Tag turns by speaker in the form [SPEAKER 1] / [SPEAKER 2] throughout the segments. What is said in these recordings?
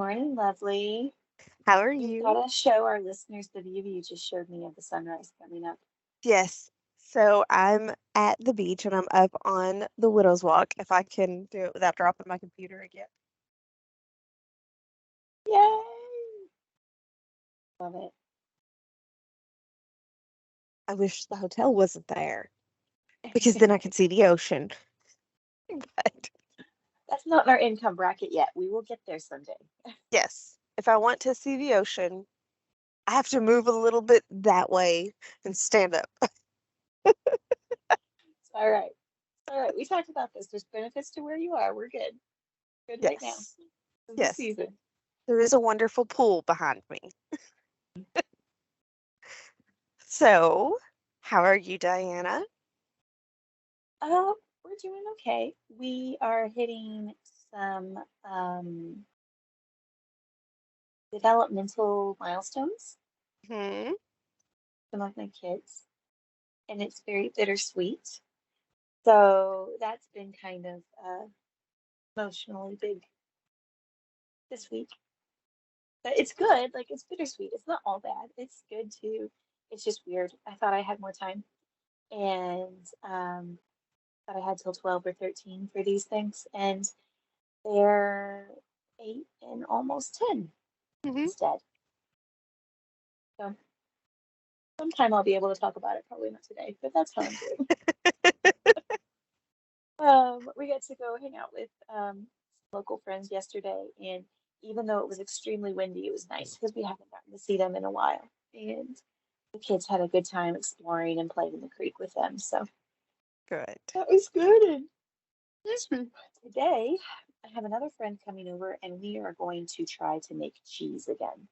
[SPEAKER 1] morning, lovely.
[SPEAKER 2] How are
[SPEAKER 1] You've
[SPEAKER 2] you?
[SPEAKER 1] got to show our listeners the view you just showed me of the sunrise coming up.
[SPEAKER 2] Yes. So I'm at the beach and I'm up on the Widow's Walk, if I can do it without dropping my computer again.
[SPEAKER 1] Yay! Love it.
[SPEAKER 2] I wish the hotel wasn't there because then I could see the ocean. But
[SPEAKER 1] That's not in our income bracket yet. We will get there someday.
[SPEAKER 2] yes, if I want to see the ocean, I have to move a little bit that way and stand up.
[SPEAKER 1] It's all right. It's all right. We talked about this. There's benefits to where you are. We're good. Good right now.
[SPEAKER 2] Yes.
[SPEAKER 1] This is the
[SPEAKER 2] Yes.
[SPEAKER 1] season.
[SPEAKER 2] There is a wonderful pool behind me. So, how are you, Diana?
[SPEAKER 1] We're doing okay. We are hitting some developmental milestones,
[SPEAKER 2] Hmm.
[SPEAKER 1] some of my kids, and it's very bittersweet. So that's been kind of emotionally big this week. But it's good. Like it's bittersweet. It's not all bad. It's good too. It's just weird. I thought I had more time and thought I had till 12 or 13 for these things. And they're 8 and almost 10
[SPEAKER 2] Hmm.
[SPEAKER 1] instead. So sometime I'll be able to talk about it. Probably not today, but that's how I'm doing. We got to go hang out with local friends yesterday, and even though it was extremely windy, it was nice because we haven't gotten to see them in a while. And the kids had a good time exploring and playing in the creek with them, so
[SPEAKER 2] Good.
[SPEAKER 1] that was good. And today, I have another friend coming over, and we are going to try to make cheese again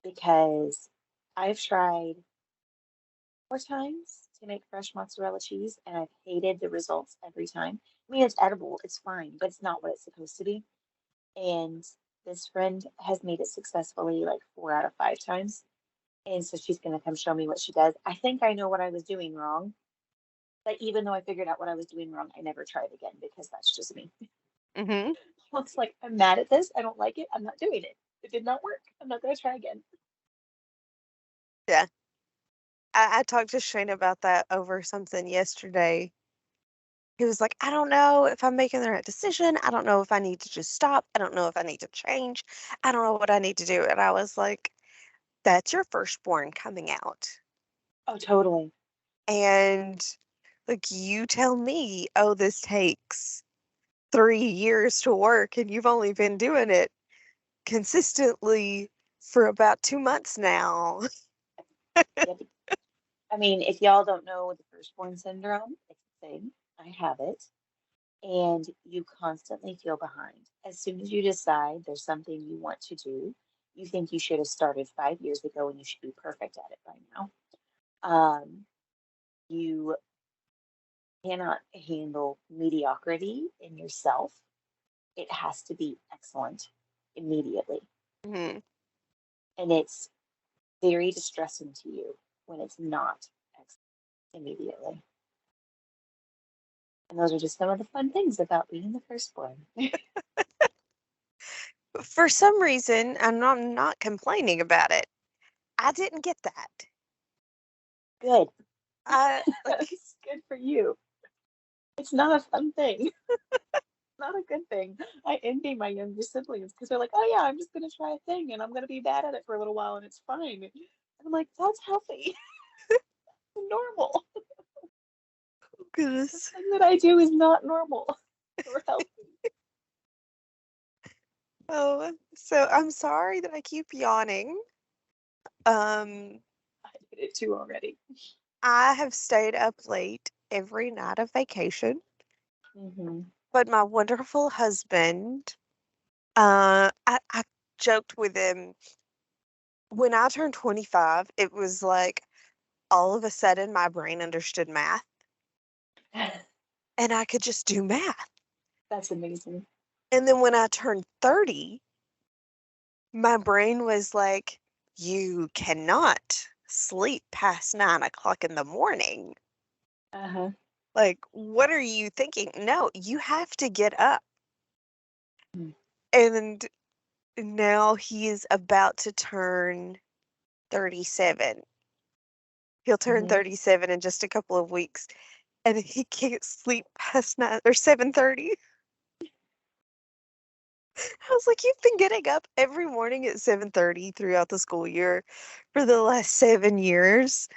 [SPEAKER 1] because I've tried 4 times to make fresh mozzarella cheese, and I've hated the results every time. I mean, it's edible, it's fine, but it's not what it's supposed to be. And this friend has made it successfully like 4 out of 5 times. And so she's going to come show me what she does. I think I know what I was doing wrong. But even though I figured out what I was doing wrong, I never tried again because that's just me.
[SPEAKER 2] Hmm.
[SPEAKER 1] It's like, I'm mad at this. I don't like it. I'm not doing it. It did not work. I'm not going to try again.
[SPEAKER 2] Yeah. I talked to Shane about that over something yesterday. He was like, I don't know if I'm making the right decision. I don't know if I need to just stop. I don't know if I need to change. I don't know what I need to do. And I was like, that's your firstborn coming out.
[SPEAKER 1] Oh, totally.
[SPEAKER 2] And like, you tell me, oh, this takes 3 years to work, and you've only been doing it consistently for about 2 months now.
[SPEAKER 1] Yep. I mean, if y'all don't know the firstborn syndrome, it's a thing. I have it. And you constantly feel behind. As soon as you decide there's something you want to do, you think you should have started 5 years ago and you should be perfect at it by now. You cannot handle mediocrity in yourself. It has to be excellent immediately.
[SPEAKER 2] Hmm.
[SPEAKER 1] And it's very distressing to you when it's not excellent immediately. And those are just some of the fun things about being the firstborn.
[SPEAKER 2] For some reason, and I'm not complaining about it, I didn't get that.
[SPEAKER 1] Good.
[SPEAKER 2] I like,
[SPEAKER 1] That's good for you. It's not a fun thing. Not a good thing. I envy my younger siblings because they're like, oh yeah, I'm just gonna try a thing and I'm gonna be bad at it for a little while and it's fine. And I'm like, that's healthy, normal.
[SPEAKER 2] oh
[SPEAKER 1] The
[SPEAKER 2] goodness.
[SPEAKER 1] thing that I do is not normal or healthy.
[SPEAKER 2] Oh, so I'm sorry that I keep yawning. Um,
[SPEAKER 1] I did it too already.
[SPEAKER 2] I have stayed up late every night of vacation,
[SPEAKER 1] Hmm.
[SPEAKER 2] but my wonderful husband, I joked with him when I turned 25, it was like all of a sudden my brain understood math and I could just do math.
[SPEAKER 1] That's amazing.
[SPEAKER 2] And then when I turned 30, my brain was like, you cannot sleep past 9 o'clock in the morning.
[SPEAKER 1] Uh-huh.
[SPEAKER 2] Like, what are you thinking? No, you have to get up.
[SPEAKER 1] Mm.
[SPEAKER 2] And now he is about to turn 37. He'll turn
[SPEAKER 1] Hmm.
[SPEAKER 2] 37 in just a couple of weeks, and he can't sleep past 9 or 7:30. I was like, "You've been getting up every morning at 7:30 throughout the school year for the last 7 years,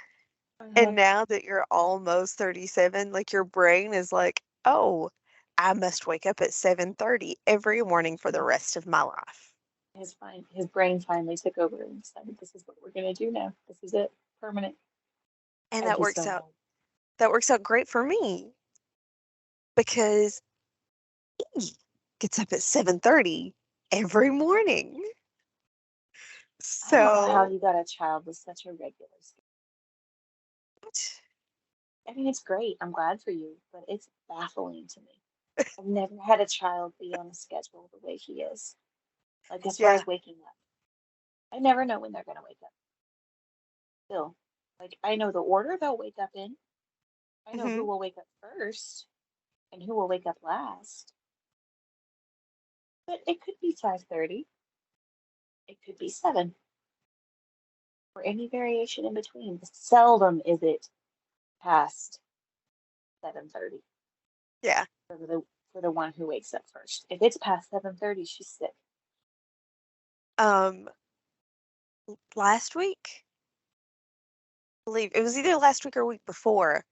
[SPEAKER 1] Uh-huh.
[SPEAKER 2] and now that you're almost 37, like, your brain is like, 'Oh, I must wake up at 7:30 every morning for the rest of my life.'"
[SPEAKER 1] His brain finally took over and decided this is what we're gonna do now. This is it. Permanent.
[SPEAKER 2] And
[SPEAKER 1] I just don't know.
[SPEAKER 2] that works out great for me because he gets up at 7:30 every morning.
[SPEAKER 1] I don't know how
[SPEAKER 2] So,
[SPEAKER 1] you got a child with such a regular schedule. I mean, it's great. I'm glad for you, but it's baffling to me. I've never had a child be on a schedule the way he is. Like as far
[SPEAKER 2] yeah.
[SPEAKER 1] as waking up. I never know when they're gonna wake up. Still. Like I know the order they'll wake up in. I know who
[SPEAKER 2] Mhm.
[SPEAKER 1] will wake up first and who will wake up last. But it could be 5:30. It could be 7 or any variation in between. Seldom is it past 7:30
[SPEAKER 2] Yeah.
[SPEAKER 1] for the one who wakes up first. If it's past 7:30, she's sick.
[SPEAKER 2] Um, last week, I believe it was either last week or week before,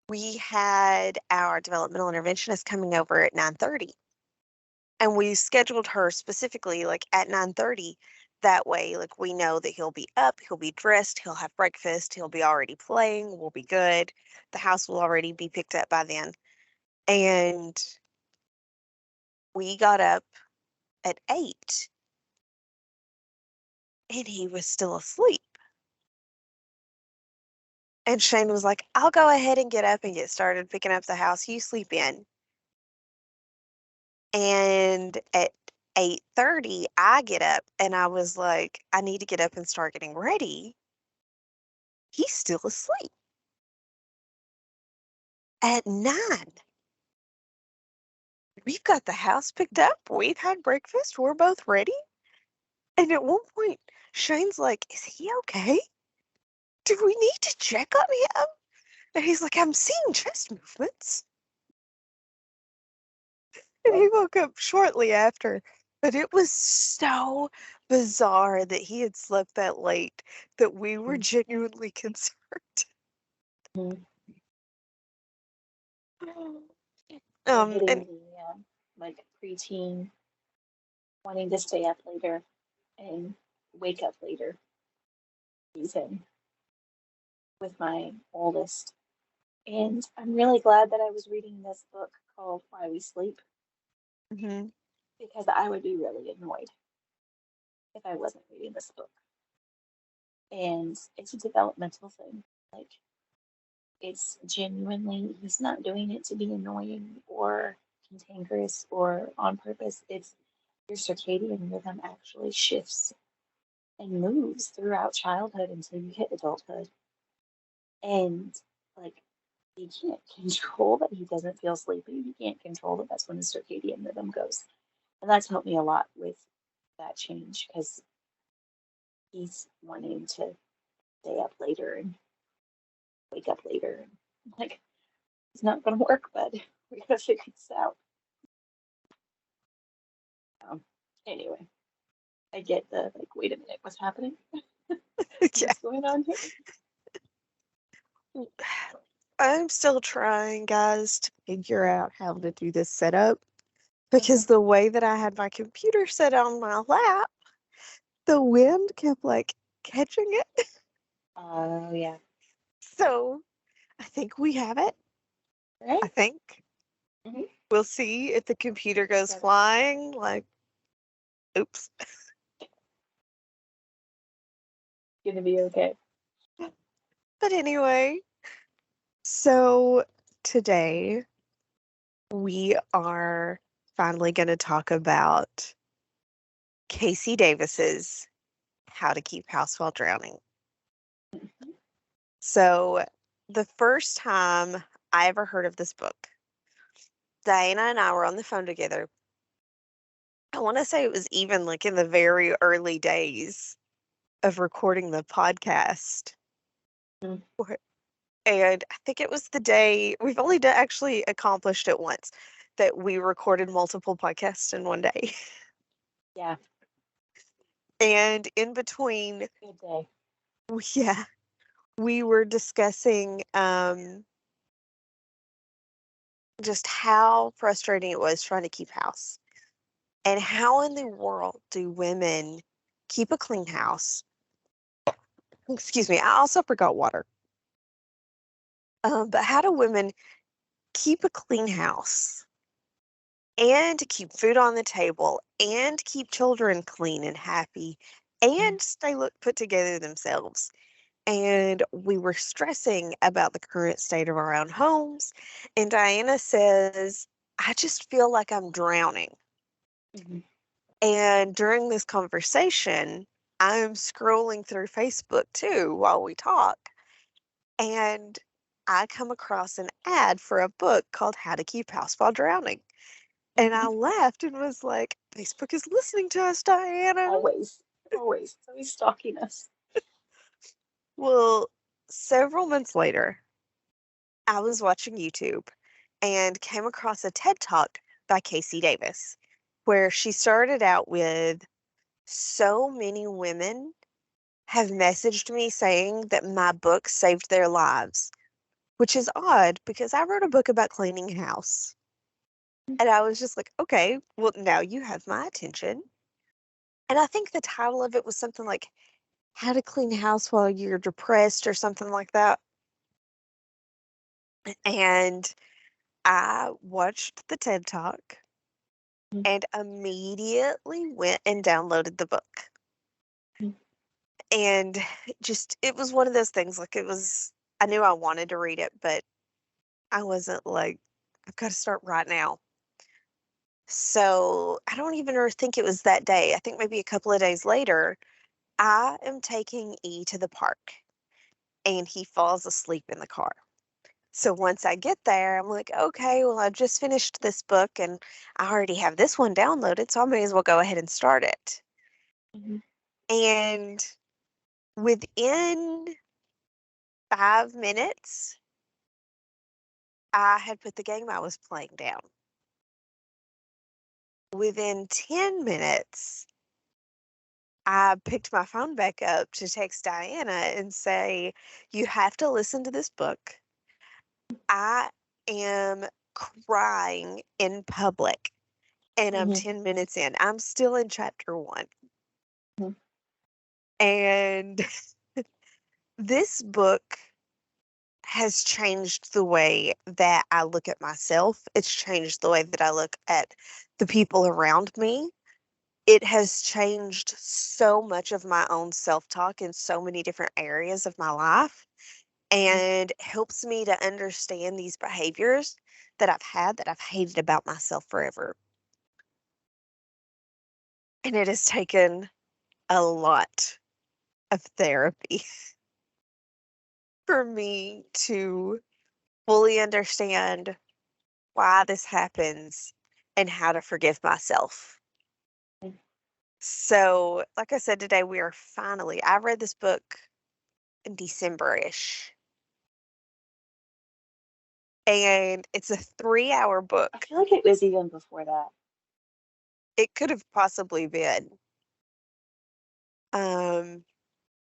[SPEAKER 2] we had our developmental interventionist coming over at 9:30. And we scheduled her specifically like at 9:30. That way, like we know that he'll be up, he'll be dressed, he'll have breakfast, he'll be already playing, we'll be good. The house will already be picked up by then. And we got up at 8 and he was still asleep. And Shane was like, "I'll go ahead and get up and get started picking up the house. You sleep in." And at 8:30, I get up and I was like, "I need to get up and start getting ready." He's still asleep. At 9, we've got the house picked up, we've had breakfast, we're both ready. And at one point, Shane's like, "Is he okay? Do we need to check on him?" And he's like, "I'm seeing chest movements." And he
[SPEAKER 1] Okay.
[SPEAKER 2] woke up shortly after. But it was so bizarre that he had slept that late that we were genuinely concerned.
[SPEAKER 1] Mhm. We're hitting
[SPEAKER 2] And
[SPEAKER 1] the like preteen wanting to stay up later and wake up later season with my oldest. And I'm really glad that I was reading this book called Why We Sleep
[SPEAKER 2] Mhm.
[SPEAKER 1] because I would be really annoyed if I wasn't reading this book. And it's a developmental thing. Like, it's genuinely, he's not doing it to be annoying or cantankerous or on purpose. It's your circadian rhythm actually shifts and moves throughout childhood until you hit adulthood. And like you can't control that he doesn't feel sleepy. You can't control that that's when his circadian rhythm goes. And that's helped me a lot with that change because he's wanting to stay up later and wake up later. And like, it's not going to work, bud. We got to figure this out. Um, anyway, I get the like, wait a minute, what's happening?
[SPEAKER 2] Yeah.
[SPEAKER 1] What's going on here?
[SPEAKER 2] I'm still trying, guys, to figure out how to do this setup
[SPEAKER 1] Uh-huh.
[SPEAKER 2] because the way that I had my computer set on my lap, the wind kept like catching it.
[SPEAKER 1] Oh, yeah.
[SPEAKER 2] So I think we have it.
[SPEAKER 1] Right?
[SPEAKER 2] I think
[SPEAKER 1] Mm-hmm.
[SPEAKER 2] we'll see if the computer goes
[SPEAKER 1] Got it.
[SPEAKER 2] flying. Like, oops.
[SPEAKER 1] Gonna be okay.
[SPEAKER 2] But anyway, so today we are finally going to talk about Casey Davis's How to Keep House While Drowning. So, the first time I ever heard of this book, Diana and I were on the phone together, I want to say it was even like in the very early days of recording the podcast.
[SPEAKER 1] Mm.
[SPEAKER 2] Wh- And I think it was the day we've only actually accomplished it once that we recorded multiple podcasts in one day.
[SPEAKER 1] Yeah,
[SPEAKER 2] And in between,
[SPEAKER 1] good day.
[SPEAKER 2] yeah, we were discussing just how frustrating it was trying to keep house and how in the world do women keep a clean house. Excuse me, I also forgot water. But how do women keep a clean house and keep food on the table and keep children clean and happy
[SPEAKER 1] Mm.
[SPEAKER 2] and stay look put together themselves? And we were stressing about the current state of our own homes. And Diana says, I just feel like I'm drowning.
[SPEAKER 1] Mhm.
[SPEAKER 2] And during this conversation, I'm scrolling through Facebook too while we talk. And I come across an ad for a book called How to Keep House While Drowning. And I
[SPEAKER 1] Mhm.
[SPEAKER 2] laughed and was like, Facebook is listening to us, Diana.
[SPEAKER 1] Always, always, it's always stalking us.
[SPEAKER 2] Well, several months later, I was watching YouTube and came across a TED Talk by Casey Davis, where she started out with so many women have messaged me saying that my book saved their lives, which is odd because I wrote a book about cleaning house. And I was just like, okay, well, now you have my attention. And I think the title of it was something like How to Clean House While You're Depressed or something like that. And I watched the TED Talk
[SPEAKER 1] Mhm.
[SPEAKER 2] and immediately went and downloaded the book.
[SPEAKER 1] Mhm.
[SPEAKER 2] And just, it was one of those things like I knew I wanted to read it, but I wasn't like, I've got to start right now. So I don't even think it was that day. I think maybe a couple of days later, I am taking E to the park and he falls asleep in the car. So once I get there, I'm like, okay, well, I've just finished this book and I already have this one downloaded, so I may as well go ahead and start it.
[SPEAKER 1] Mhm.
[SPEAKER 2] And within 5 minutes, I had put the game I was playing down. Within 10 minutes, I picked my phone back up to text Diana and say, you have to listen to this book. I am crying in public and I'm
[SPEAKER 1] Mhm.
[SPEAKER 2] 10 minutes in. I'm still in chapter one.
[SPEAKER 1] Mhm.
[SPEAKER 2] And this book has changed the way that I look at myself. It's changed the way that I look at the people around me. It has changed so much of my own self talk in so many different areas of my life and helps me to understand these behaviors that I've had that I've hated about myself forever. And it has taken a lot of therapy for me to fully understand why this happens and how to forgive myself.
[SPEAKER 1] Mhm.
[SPEAKER 2] So, like I said today, we are finally, I read this book in December-ish, and it's a 3-hour
[SPEAKER 1] I
[SPEAKER 2] book.
[SPEAKER 1] feel like it was even before that.
[SPEAKER 2] It could have possibly been. Um,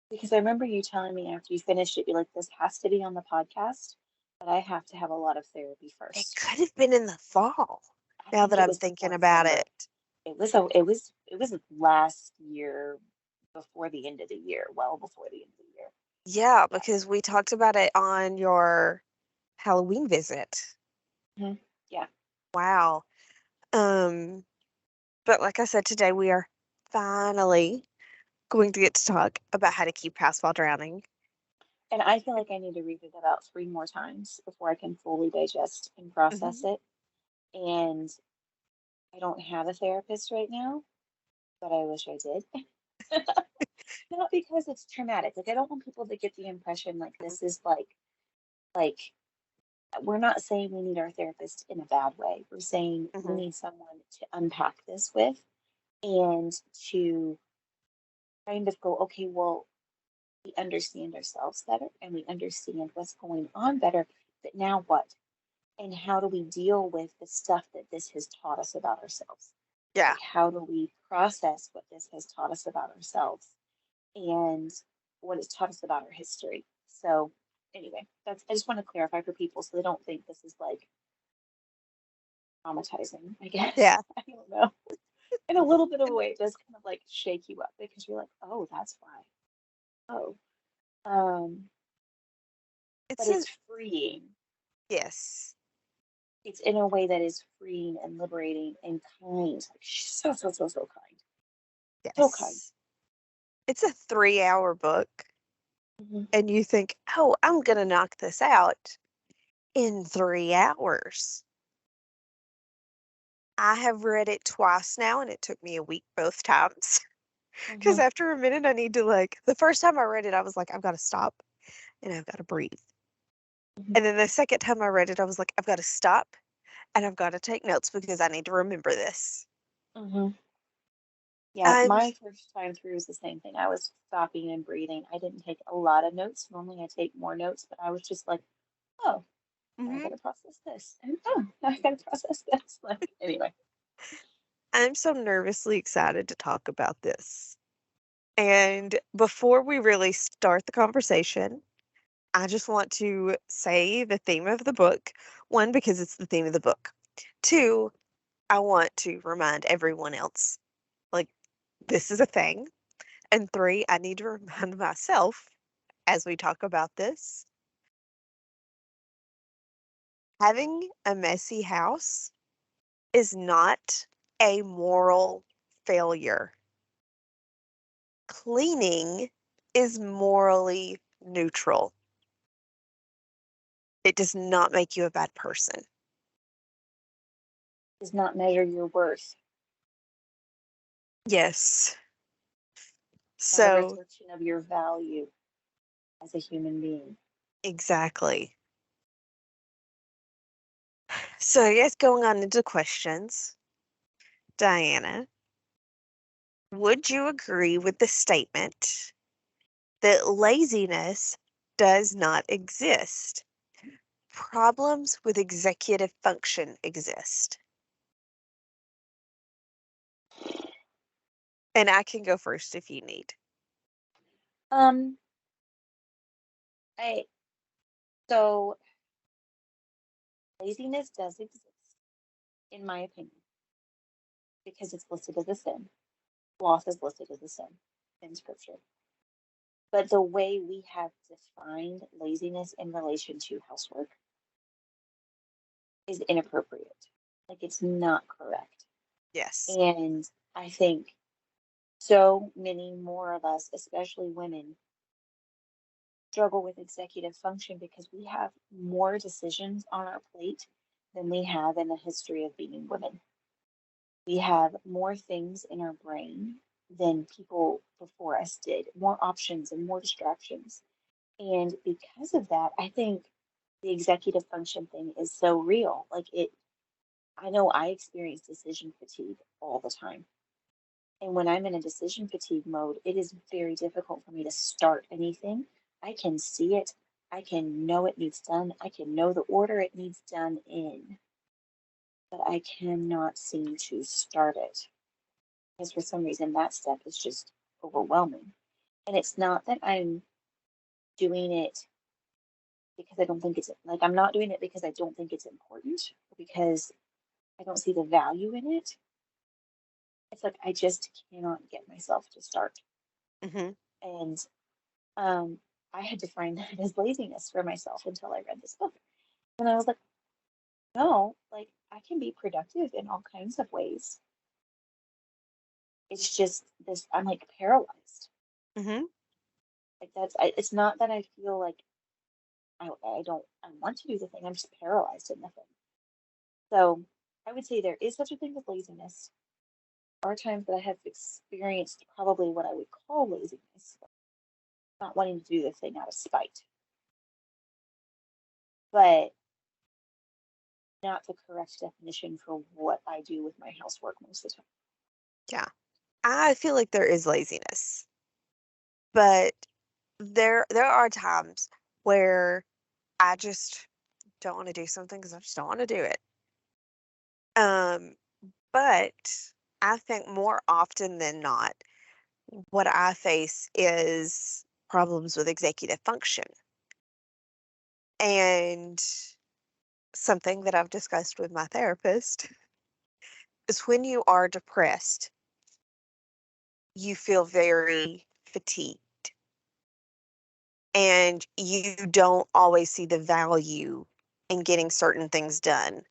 [SPEAKER 1] Because I remember you telling me after you finished it, you're like, this has to be on the podcast, but I have to have a lot of therapy
[SPEAKER 2] it
[SPEAKER 1] first.
[SPEAKER 2] could have been in the fall,
[SPEAKER 1] I
[SPEAKER 2] now
[SPEAKER 1] think
[SPEAKER 2] that
[SPEAKER 1] it
[SPEAKER 2] I'm
[SPEAKER 1] was
[SPEAKER 2] thinking
[SPEAKER 1] before
[SPEAKER 2] about
[SPEAKER 1] December.
[SPEAKER 2] it.
[SPEAKER 1] It was last year before the end of the year, well before the end of the year.
[SPEAKER 2] Yeah,
[SPEAKER 1] Yeah.
[SPEAKER 2] because we talked about it on your Halloween visit.
[SPEAKER 1] Mhm. Yeah.
[SPEAKER 2] Wow. Um, but like I said, today we are finally going to get to talk about how to keep house while drowning.
[SPEAKER 1] And I feel like I need to read it about 3 more times before I can fully digest and process
[SPEAKER 2] Mhm.
[SPEAKER 1] it. And I don't have a therapist right now, but I wish I did. Not because it's traumatic. Like I don't want people to get the impression like this is like we're not saying we need our therapist in a bad way. We're saying we
[SPEAKER 2] Mhm.
[SPEAKER 1] need someone to unpack this with. and to kind of go, okay, well, we understand ourselves better and we understand what's going on better, but now what? And how do we deal with the stuff that this has taught us about ourselves?
[SPEAKER 2] Yeah.
[SPEAKER 1] Like, how do we process what this has taught us about ourselves and what it's taught us about our history? So, anyway, I just want to clarify for people so they don't think this is like traumatizing, I guess.
[SPEAKER 2] Yeah.
[SPEAKER 1] I don't know. In a little bit of a way, it does kind of like shake you up because you're like, oh, that's why. Oh, um, but
[SPEAKER 2] It's a
[SPEAKER 1] it's freeing.
[SPEAKER 2] yes.
[SPEAKER 1] It's in a way that is freeing and liberating and kind. Like, so, so, so, so kind. So kind.
[SPEAKER 2] Yes. It's a 3-hour book,
[SPEAKER 1] Hmm.
[SPEAKER 2] and you think, "Oh, I'm gonna knock this out in 3 hours." I have read it twice now, and it took me a week both times. Because
[SPEAKER 1] Hmm.
[SPEAKER 2] after a minute, I need to, like the first time I read it, I was like, "I've gotta stop, and I've gotta breathe."
[SPEAKER 1] Hmm.
[SPEAKER 2] And then the second time I read it, I was like, "I've gotta stop, and I've gotta take notes because I need to remember this."
[SPEAKER 1] Hmm. Yeah,
[SPEAKER 2] I'm
[SPEAKER 1] my first time through was the same thing. I was stopping and breathing. I didn't take a lot of notes. Normally, I take more notes, but I was just like, oh, I
[SPEAKER 2] mhm.
[SPEAKER 1] gotta process this. And oh, I gotta process this. Like, anyway.
[SPEAKER 2] I'm so nervously excited to talk about this. And before we really start the conversation, I just want to say the theme of the book. One, because it's the theme of the book. Two, I want to remind everyone else, like, this is a thing. And three, I need to remind myself as we talk about this, having a messy house is not a moral failure. Cleaning is morally neutral. It does not make you a bad person.
[SPEAKER 1] Does not measure your worth.
[SPEAKER 2] Yes.
[SPEAKER 1] Not a
[SPEAKER 2] So,
[SPEAKER 1] reflection of your value as a human being.
[SPEAKER 2] exactly. So, yes, going on into questions. Diana, would you agree with the statement that laziness does not exist? Problems with executive function exist. And I can go first if you need.
[SPEAKER 1] Um, I so laziness does exist, in my opinion, because it's listed as a sin. Sloth is listed as a sin in scripture. But the way we have defined laziness in relation to housework is inappropriate. Like, it's not correct.
[SPEAKER 2] Yes.
[SPEAKER 1] And I think so many more of us, especially women, struggle with executive function because we have more decisions on our plate than we have in the history of being women. We have more things in our brain than people before us did, more options and more distractions. And because of that, I think the executive function thing is so real. Like, I know I experience decision fatigue all the time. And when I'm in a decision fatigue mode, it is very difficult for me to start anything. I can see it, I can know it needs done, I can know the order it needs done in, but I cannot seem to start it because for some reason that step is just overwhelming. And it's not that I'm doing it because I don't think it's like I'm not doing it because I don't think it's important or because I don't see the value in it. It's like I just cannot get myself to start.
[SPEAKER 2] Hmm.
[SPEAKER 1] And um, I had to find that as laziness for myself until I read this book. And I was like, no, like I can be productive in all kinds of ways. It's just this, I'm like paralyzed.
[SPEAKER 2] Hmm.
[SPEAKER 1] Like it's not that I feel like I want to do the thing. I'm just paralyzed in the thing. So I would say there is such a thing as laziness. There are times that I have experienced probably what I would call laziness, not wanting to do the thing out of spite, but not the correct definition for what I do with my housework most of the time.
[SPEAKER 2] Yeah. I feel like there is laziness, but there are times where I just don't want to do something because I just don't want to do it. Um, but I think more often than not, what I face is problems with executive function. And something that I've discussed with my therapist is when you are depressed, you feel very fatigued and you don't always see the value in getting certain things done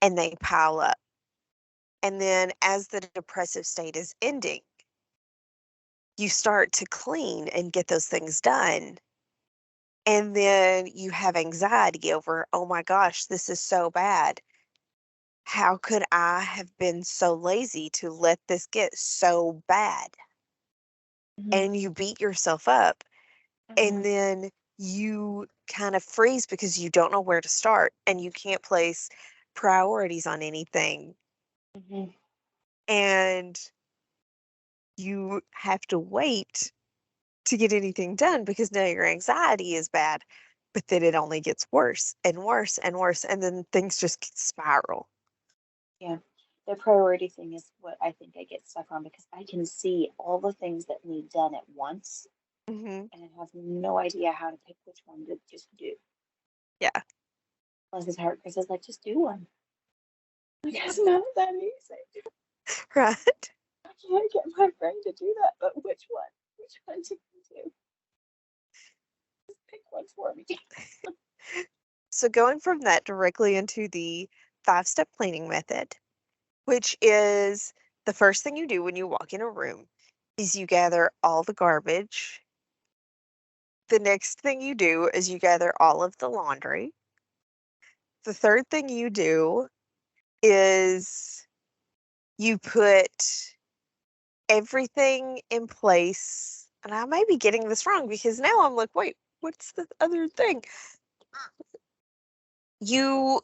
[SPEAKER 2] and they pile up. And then as the depressive state is ending, you start to clean and get those things done. And then you have anxiety over, oh my gosh, this is so bad. How could I have been so lazy to let this get so bad?
[SPEAKER 1] Mhm,
[SPEAKER 2] And you beat yourself up. And
[SPEAKER 1] mhm,
[SPEAKER 2] then you kind of freeze because you don't know where to start and you can't place priorities on anything.
[SPEAKER 1] mhm.
[SPEAKER 2] And you have to wait to get anything done because now your anxiety is bad, but then it only gets worse and worse and worse. And then things just spiral.
[SPEAKER 1] Yeah. The priority thing is what I think I get stuck on because I can see all the things that need done at once
[SPEAKER 2] Hmm.
[SPEAKER 1] and I have no idea how to pick which one to just do.
[SPEAKER 2] Yeah.
[SPEAKER 1] Plus, his heart Chris is like, just do one. Like, it's not that easy.
[SPEAKER 2] Right.
[SPEAKER 1] I can't get my brain to do that, but which one? Which one to do? Pick one for me.
[SPEAKER 2] So going from that directly into the 5-step cleaning method, which is the first thing you do when you walk in a room is you gather all the garbage. The next thing you do is you gather all of the laundry. The third thing you do is you put everything in place. And I may be getting this wrong because now I'm like, wait, what's the other thing? You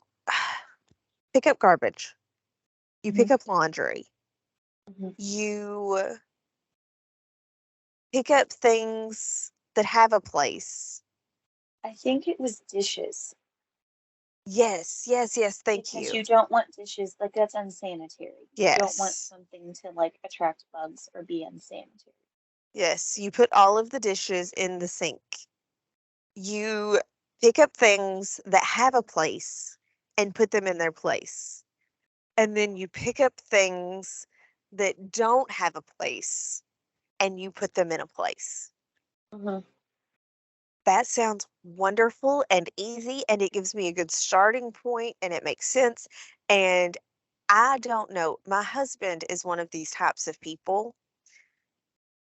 [SPEAKER 2] pick up garbage, you
[SPEAKER 1] Mhm,
[SPEAKER 2] pick up laundry,
[SPEAKER 1] mhm.
[SPEAKER 2] you pick up things that have a place.
[SPEAKER 1] I think it was dishes
[SPEAKER 2] Yes, yes, yes, thank
[SPEAKER 1] because
[SPEAKER 2] you.
[SPEAKER 1] you don't want dishes like that's unsanitary. You don't want
[SPEAKER 2] Yes.
[SPEAKER 1] something to like attract bugs or be unsanitary.
[SPEAKER 2] Yes, you put all of the dishes in the sink. You pick up things that have a place and put them in their place. And then you pick up things that don't have a place and you put them in a place.
[SPEAKER 1] Mhm.
[SPEAKER 2] That sounds wonderful and easy, and it gives me a good starting point and it makes sense. And I don't know, my husband is one of these types of people,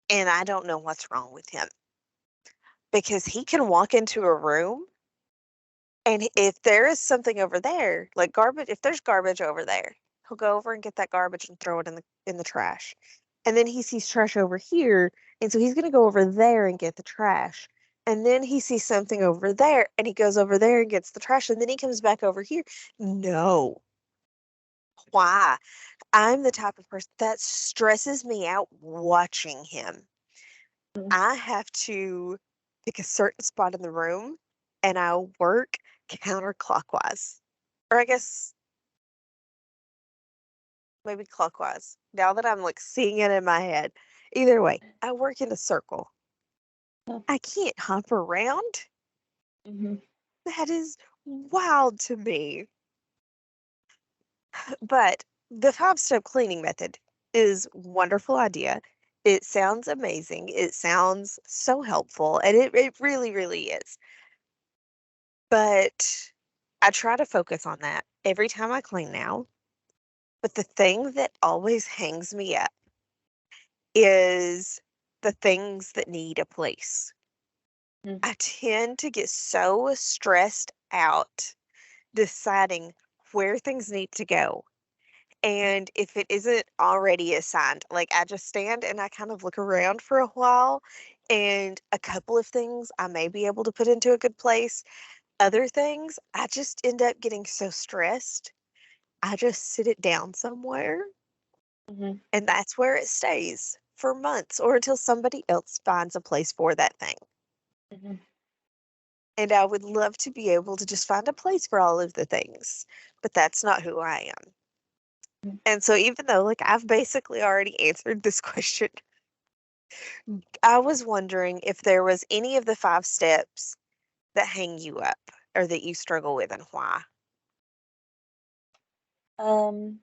[SPEAKER 2] and I don't know what's wrong with him because he can walk into a room and if there is something over there, like garbage, if there's garbage over there, he'll go over and get that garbage and throw it in the trash. And then he sees trash over here, and so he's going to go over there and get the trash. And then he sees something over there, and he goes over there and gets the trash, and then he comes back over here. No. Why? I'm the type of person that stresses me out watching him.
[SPEAKER 1] Mhm.
[SPEAKER 2] I have to pick a certain spot in the room, and I'll work counterclockwise. Or I guess maybe clockwise. Now that I'm like seeing it in my head. Either way, I work in a circle.
[SPEAKER 1] Yeah.
[SPEAKER 2] I can't hop around.
[SPEAKER 1] Mhm.
[SPEAKER 2] That is wild to me. But the 5-step cleaning method is wonderful idea. It sounds amazing. It sounds so helpful. And it really, really is. But I try to focus on that every time I clean now. But the thing that always hangs me up is the things that need a place.
[SPEAKER 1] Mhm.
[SPEAKER 2] I tend to get so stressed out deciding where things need to go. And if it isn't already assigned, like I just stand and I kind of look around for a while, and a couple of things I may be able to put into a good place. Other things, I just end up getting so stressed. I just sit it down somewhere
[SPEAKER 1] Mhm.
[SPEAKER 2] and that's where it stays for months or until somebody else finds a place for that thing.
[SPEAKER 1] Mhm.
[SPEAKER 2] And I would love to be able to just find a place for all of the things, but that's not who I am.
[SPEAKER 1] Mhm.
[SPEAKER 2] And so even though like I've basically already answered this question, I was wondering if there was any of the 5 steps that hang you up or that you struggle with and why.
[SPEAKER 1] Um,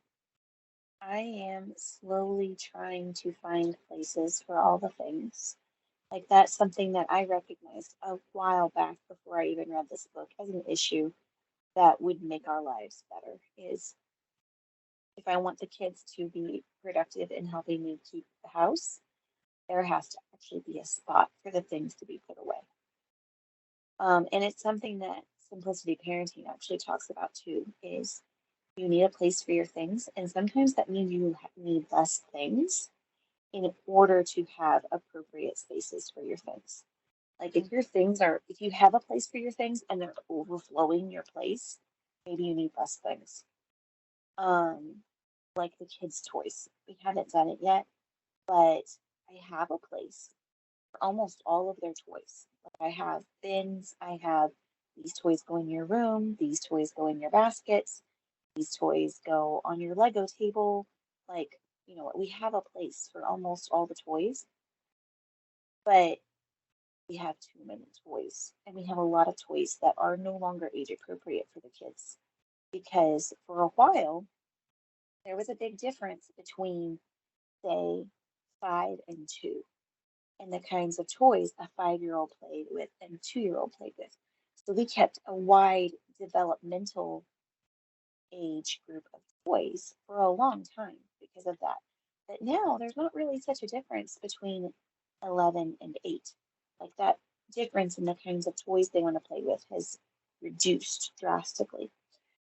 [SPEAKER 1] I am slowly trying to find places for all the things. Like that's something that I recognized a while back before I even read this book as an issue that would make our lives better is if I want the kids to be productive in helping me keep the house, there has to actually be a spot for the things to be put away. And it's something that Simplicity Parenting actually talks about too, is you need a place for your things, and sometimes that means you need less things in order to have appropriate spaces for your things. Like
[SPEAKER 2] Mm.
[SPEAKER 1] if you have a place for your things and they're overflowing your place, maybe you need less things. Um, like the kids' toys. We haven't done it yet, but I have a place for almost all of their toys. Like I have bins, I have these toys go in your room, these toys go in your baskets, these toys go on your Lego table. Like, we have a place for almost all the toys, but we have too many toys. And we have a lot of toys that are no longer age appropriate for the kids. Because for a while, there was a big difference between, say, 5 and 2, and the kinds of toys a 5-year-old played with and a 2-year-old played with. So we kept a wide developmental age group of toys for a long time because of that. But now there's not really such a difference between 11 and 8. Like that difference in the kinds of toys they want to play with has reduced drastically.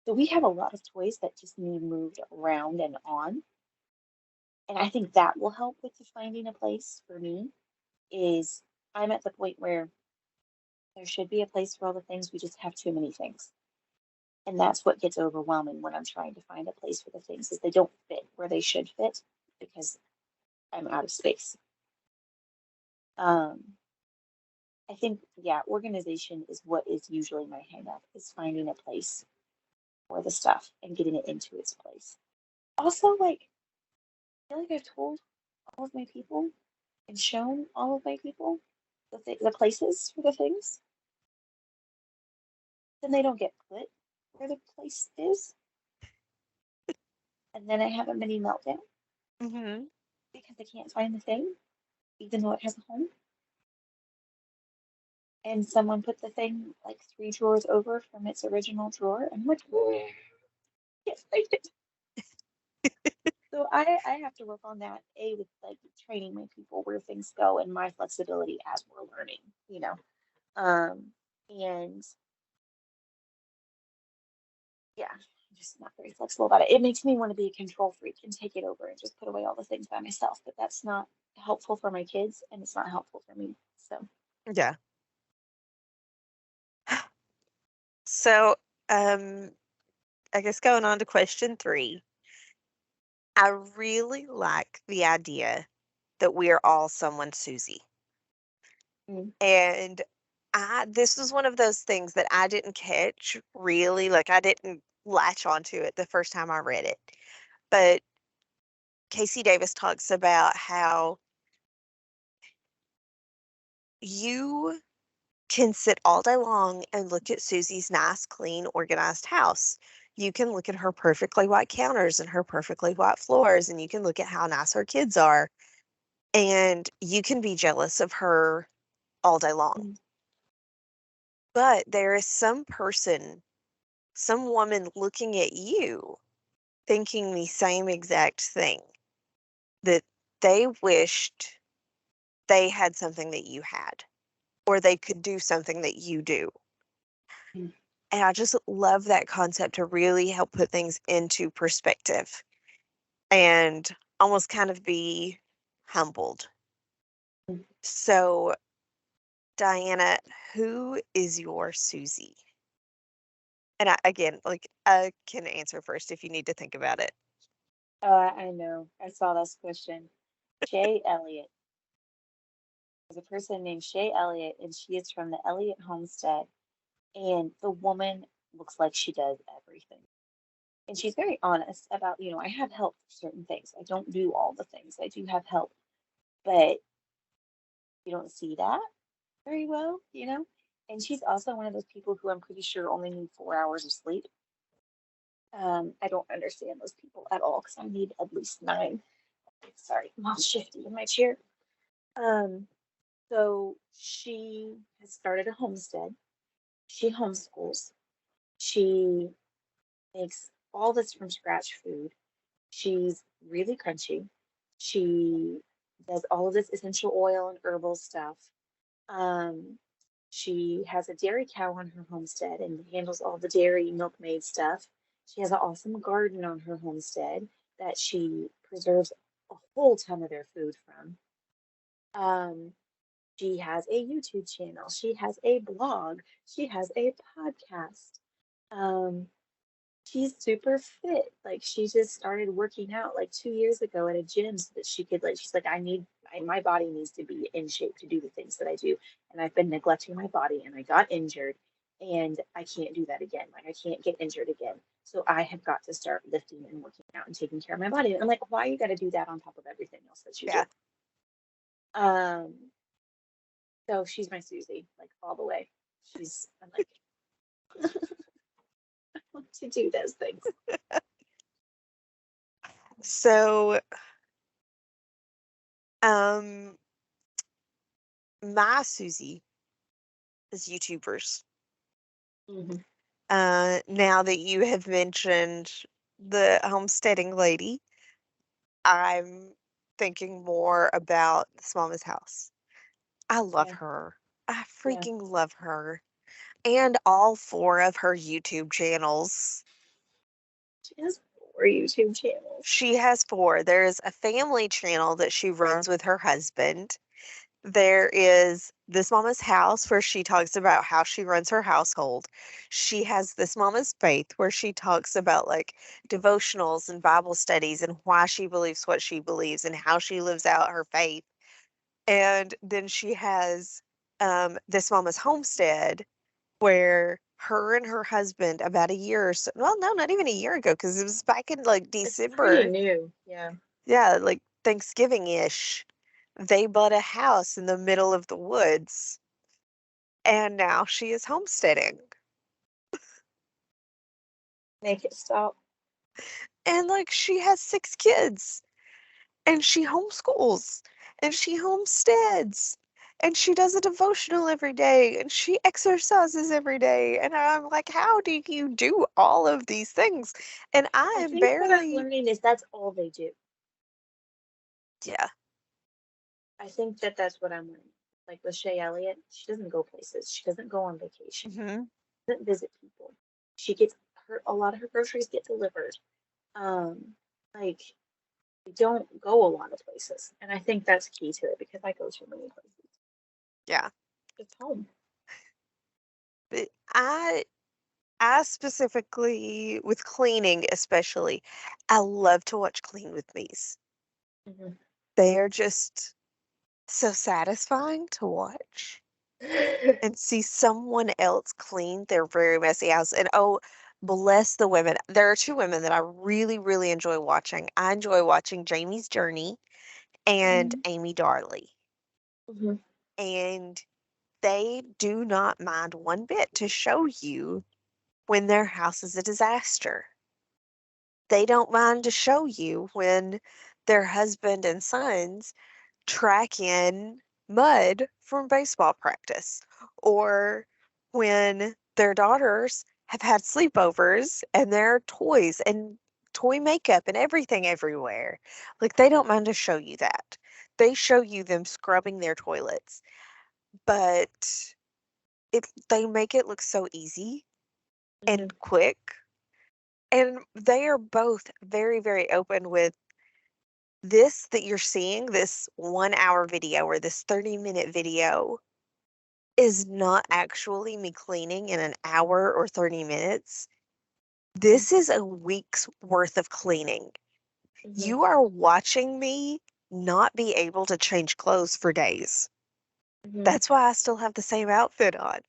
[SPEAKER 1] So we have a lot of toys that just need moved around and on. And I think that will help with the finding a place for me is I'm at the point where there should be a place for all the things. We just have too many things. And that's what gets overwhelming when I'm trying to find a place for the things is they don't fit where they should fit because I'm out of space. Um, I think, yeah, organization is what is usually my hang up is finding a place for the stuff and getting it into its place. Also, like, I feel like I've told all of my people and shown all of my people the places for the things, then they don't get put where the place is. And then I have a mini meltdown
[SPEAKER 2] Hmm.
[SPEAKER 1] because I can't find the thing, even though it has a home. And someone put the thing like 3 drawers over from its original drawer. And I'm like, "Oh, can't find it." So I have to work on that, A, with like training my people where things go and my flexibility as we're learning. Um, and yeah, I'm just not very flexible about it. It makes me want to be a control freak and take it over and just put away all the things by myself, but that's not helpful for my kids and it's not helpful for me. So,
[SPEAKER 2] Yeah. So, um, I guess going on to question 3, I really like the idea that we are all someone's Susie.
[SPEAKER 1] mm,
[SPEAKER 2] And this was one of those things that I didn't catch really, like I didn't latch onto it the first time I read it. But Casey Davis talks about how you can sit all day long and look at Susie's nice, clean, organized house. You can look at her perfectly white counters and her perfectly white floors, and you can look at how nice her kids are, and you can be jealous of her all day long.
[SPEAKER 1] mm,
[SPEAKER 2] But there is some person, some woman looking at you thinking the same exact thing that they wished they had something that you had, or they could do something that you do.
[SPEAKER 1] mm,
[SPEAKER 2] And I just love that concept to really help put things into perspective and almost kind of be humbled.
[SPEAKER 1] mm.
[SPEAKER 2] So, Diana, who is your Susie? And again, like I can answer first if you need to think about it.
[SPEAKER 1] I know. I saw this question. Shay Elliott. There's a person named Shay Elliott, and she is from the Elliott Homestead. And the woman looks like she does everything. And she's very honest about, I have help for certain things. I don't do all the things. I do have help, but you don't see that very well. And she's also one of those people who I'm pretty sure only need 4 hours of sleep. I don't understand those people at all because I need at least 9. Sorry, I'm all shifty in my chair. Um, so she has started a homestead. She homeschools. She makes all this from scratch food. She's really crunchy. She does all of this essential oil and herbal stuff. Um, she has a dairy cow on her homestead and handles all the dairy milkmaid stuff. She has an awesome garden on her homestead that she preserves a whole ton of their food from. Um, she has a YouTube channel. She has a blog. She has a podcast. Um, she's super fit. Like she just started working out like 2 years ago at a gym so that she could she's like, my body needs to be in shape to do the things that I do. And I've been neglecting my body and I got injured and I can't do that again. Like I can't get injured again. So I have got to start lifting and working out and taking care of my body. And I'm like, why you got to do that on top of everything else that you do?
[SPEAKER 2] Yeah.
[SPEAKER 1] Um, so she's my Susie, like all the way. I'm like, I want to do those things.
[SPEAKER 2] So, um, my Susie is YouTubers.
[SPEAKER 1] Mm-hmm.
[SPEAKER 2] Now that you have mentioned the homesteading lady, I'm thinking more about this Mama's house. I love
[SPEAKER 1] Yeah,
[SPEAKER 2] her. I
[SPEAKER 1] yeah.
[SPEAKER 2] freaking love her. And all 4 of her YouTube channels.
[SPEAKER 1] She has 4 YouTube channels.
[SPEAKER 2] She has 4. There's a family channel that she runs with her husband. There is This Mama's House, where she talks about how she runs her household. She has This Mama's Faith, where she talks about like devotionals and Bible studies and why she believes what she believes and how she lives out her faith. And then she has This Mama's Homestead, where her and her husband about a year or so, well, no, not even a year ago, because it was back in like
[SPEAKER 1] It's pretty
[SPEAKER 2] December.
[SPEAKER 1] new. Yeah.
[SPEAKER 2] Yeah, like Thanksgiving-ish. They bought a house in the middle of the woods, and now she is homesteading.
[SPEAKER 1] Make it stop.
[SPEAKER 2] And like she has 6 kids, and she homeschools, and she homesteads, and she does a devotional every day, and she exercises every day. And I'm like, how do you do all of these things? And I
[SPEAKER 1] I
[SPEAKER 2] am
[SPEAKER 1] think what I'm
[SPEAKER 2] barely,
[SPEAKER 1] learning is that's all they do.
[SPEAKER 2] yeah.
[SPEAKER 1] I think that that's what I'm learning. Like with Shay Elliott, she doesn't go places. She doesn't go on vacation.
[SPEAKER 2] Hmm.
[SPEAKER 1] She doesn't visit people. She gets a lot of her groceries get delivered. Like we don't go a lot of places. And I think that's key to it because I go too many places.
[SPEAKER 2] Yeah.
[SPEAKER 1] It's home.
[SPEAKER 2] But I specifically, with cleaning especially, I love to watch Clean with Me's.
[SPEAKER 1] Mhm.
[SPEAKER 2] They are just so satisfying to watch and see someone else clean their very messy house. And oh, bless the women. There are 2 women that I really, really enjoy watching. I enjoy watching Jamie's Journey and
[SPEAKER 1] Mhm.
[SPEAKER 2] Amy Darley.
[SPEAKER 1] Mhm.
[SPEAKER 2] And they do not mind one bit to show you when their house is a disaster. They don't mind to show you when their husband and sons track in mud from baseball practice, or when their daughters have had sleepovers and their toys and toy makeup and everything everywhere. Like, they don't mind to show you that. They show you them scrubbing their toilets, but they make it look so easy and
[SPEAKER 1] Mhm.
[SPEAKER 2] quick. And they are both very, very open with this that you're seeing, this 1 hour video or this 30-minute video is not actually me cleaning in an hour or 30 minutes.
[SPEAKER 1] Mhm.
[SPEAKER 2] This is a week's worth of cleaning.
[SPEAKER 1] Mhm.
[SPEAKER 2] You are watching me not be able to change clothes for days.
[SPEAKER 1] Mhm.
[SPEAKER 2] That's why I still have the same outfit on.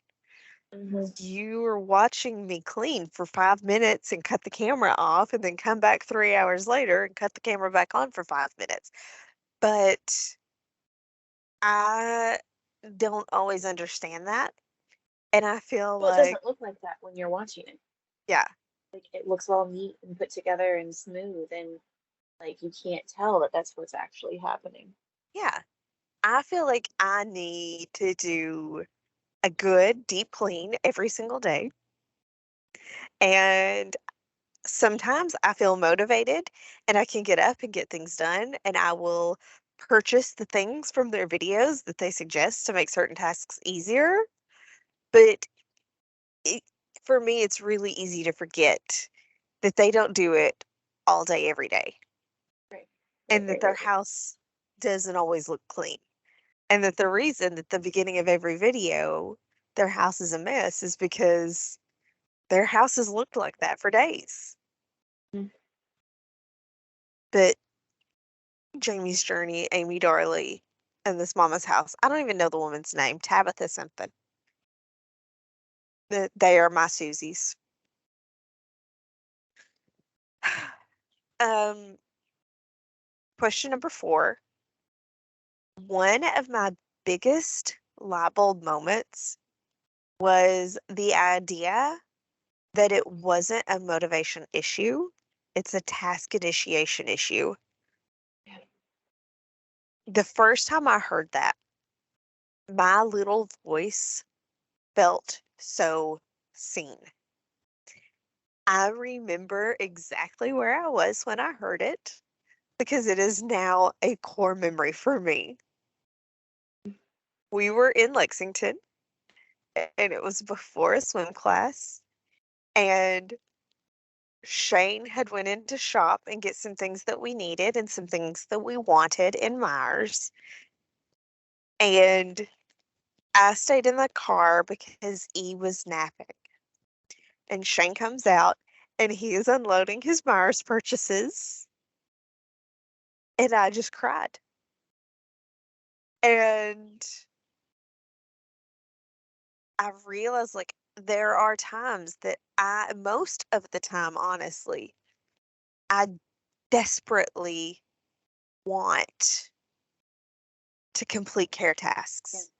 [SPEAKER 1] Mhm.
[SPEAKER 2] You are watching me clean for 5 minutes and cut the camera off and then come back 3 hours later and cut the camera back on for 5 minutes. But I don't always understand that. And I feel
[SPEAKER 1] Well, it
[SPEAKER 2] like,
[SPEAKER 1] doesn't look like that when you're watching it.
[SPEAKER 2] yeah,
[SPEAKER 1] Like it looks all neat and put together and smooth, and like you can't tell that that's what's actually happening.
[SPEAKER 2] yeah. I feel like I need to do a good deep clean every single day. And sometimes I feel motivated and I can get up and get things done, and I will purchase the things from their videos that they suggest to make certain tasks easier. But it, for me, it's really easy to forget that they don't do it all day, every day,
[SPEAKER 1] Right. Right.
[SPEAKER 2] and that
[SPEAKER 1] Right.
[SPEAKER 2] their
[SPEAKER 1] Right. Right.
[SPEAKER 2] house doesn't always look clean. And that the reason at the beginning of every video their house is a mess is because their house has looked like that for days.
[SPEAKER 1] Mhm.
[SPEAKER 2] But Jamie's Journey, Amy Darley, and this Mama's House, I don't even know the woman's name, Tabitha something. They are my Susies. Um, question number 4. One of my biggest light bulb moments was the idea that it wasn't a motivation issue, it's a task initiation issue.
[SPEAKER 1] Yeah.
[SPEAKER 2] The first time I heard that, my little voice felt so seen. I remember exactly where I was when I heard it because it is now a core memory for me. We were in Lexington and it was before a swim class, and Shane had went in to shop and get some things that we needed and some things that we wanted in Myers. And I stayed in the car because E was napping. And Shane comes out and he is unloading his Myers purchases. And I just cried. And I realized like there are times that most of the time, honestly, I desperately want to complete care
[SPEAKER 1] Yeah.
[SPEAKER 2] tasks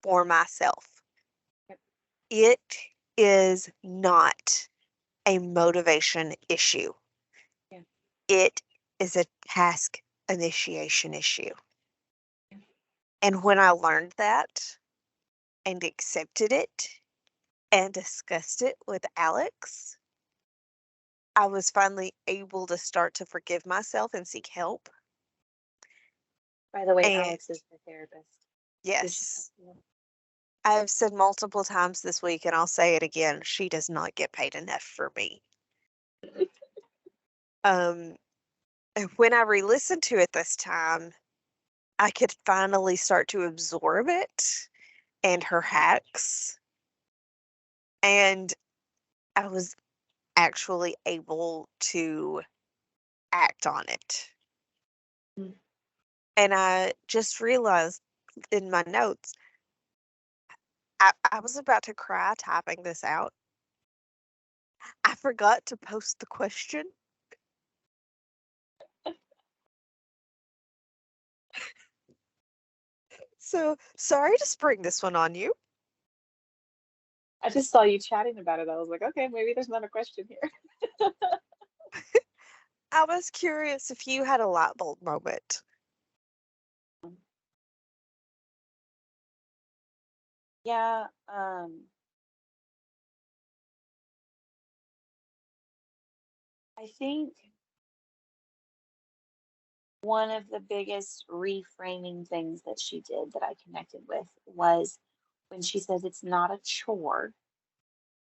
[SPEAKER 2] for myself.
[SPEAKER 1] Yep.
[SPEAKER 2] It is not a motivation issue.
[SPEAKER 1] Yeah.
[SPEAKER 2] It is a task initiation issue.
[SPEAKER 1] Yeah.
[SPEAKER 2] And when I learned that and accepted it and discussed it with Alex, I was finally able to start to forgive myself and seek help.
[SPEAKER 1] By the way,
[SPEAKER 2] And
[SPEAKER 1] Alex is the therapist. Did she talk
[SPEAKER 2] yes,
[SPEAKER 1] to you?
[SPEAKER 2] I've said multiple times this week, and I'll say it again, she does not get paid enough for me. Um, and when I re-listened to it this time, I could finally start to absorb it and her hacks, and I was actually able to act on it.
[SPEAKER 1] Mm.
[SPEAKER 2] And I just realized in my notes, I was about to cry typing this out. I forgot to post the question. So sorry to spring this one on you.
[SPEAKER 1] I just saw you chatting about it. I was like, okay, maybe there's not a question here.
[SPEAKER 2] I was curious if you had a light bulb moment.
[SPEAKER 1] Yeah, I think one of the biggest reframing things that she did that I connected with was when she says it's not a chore,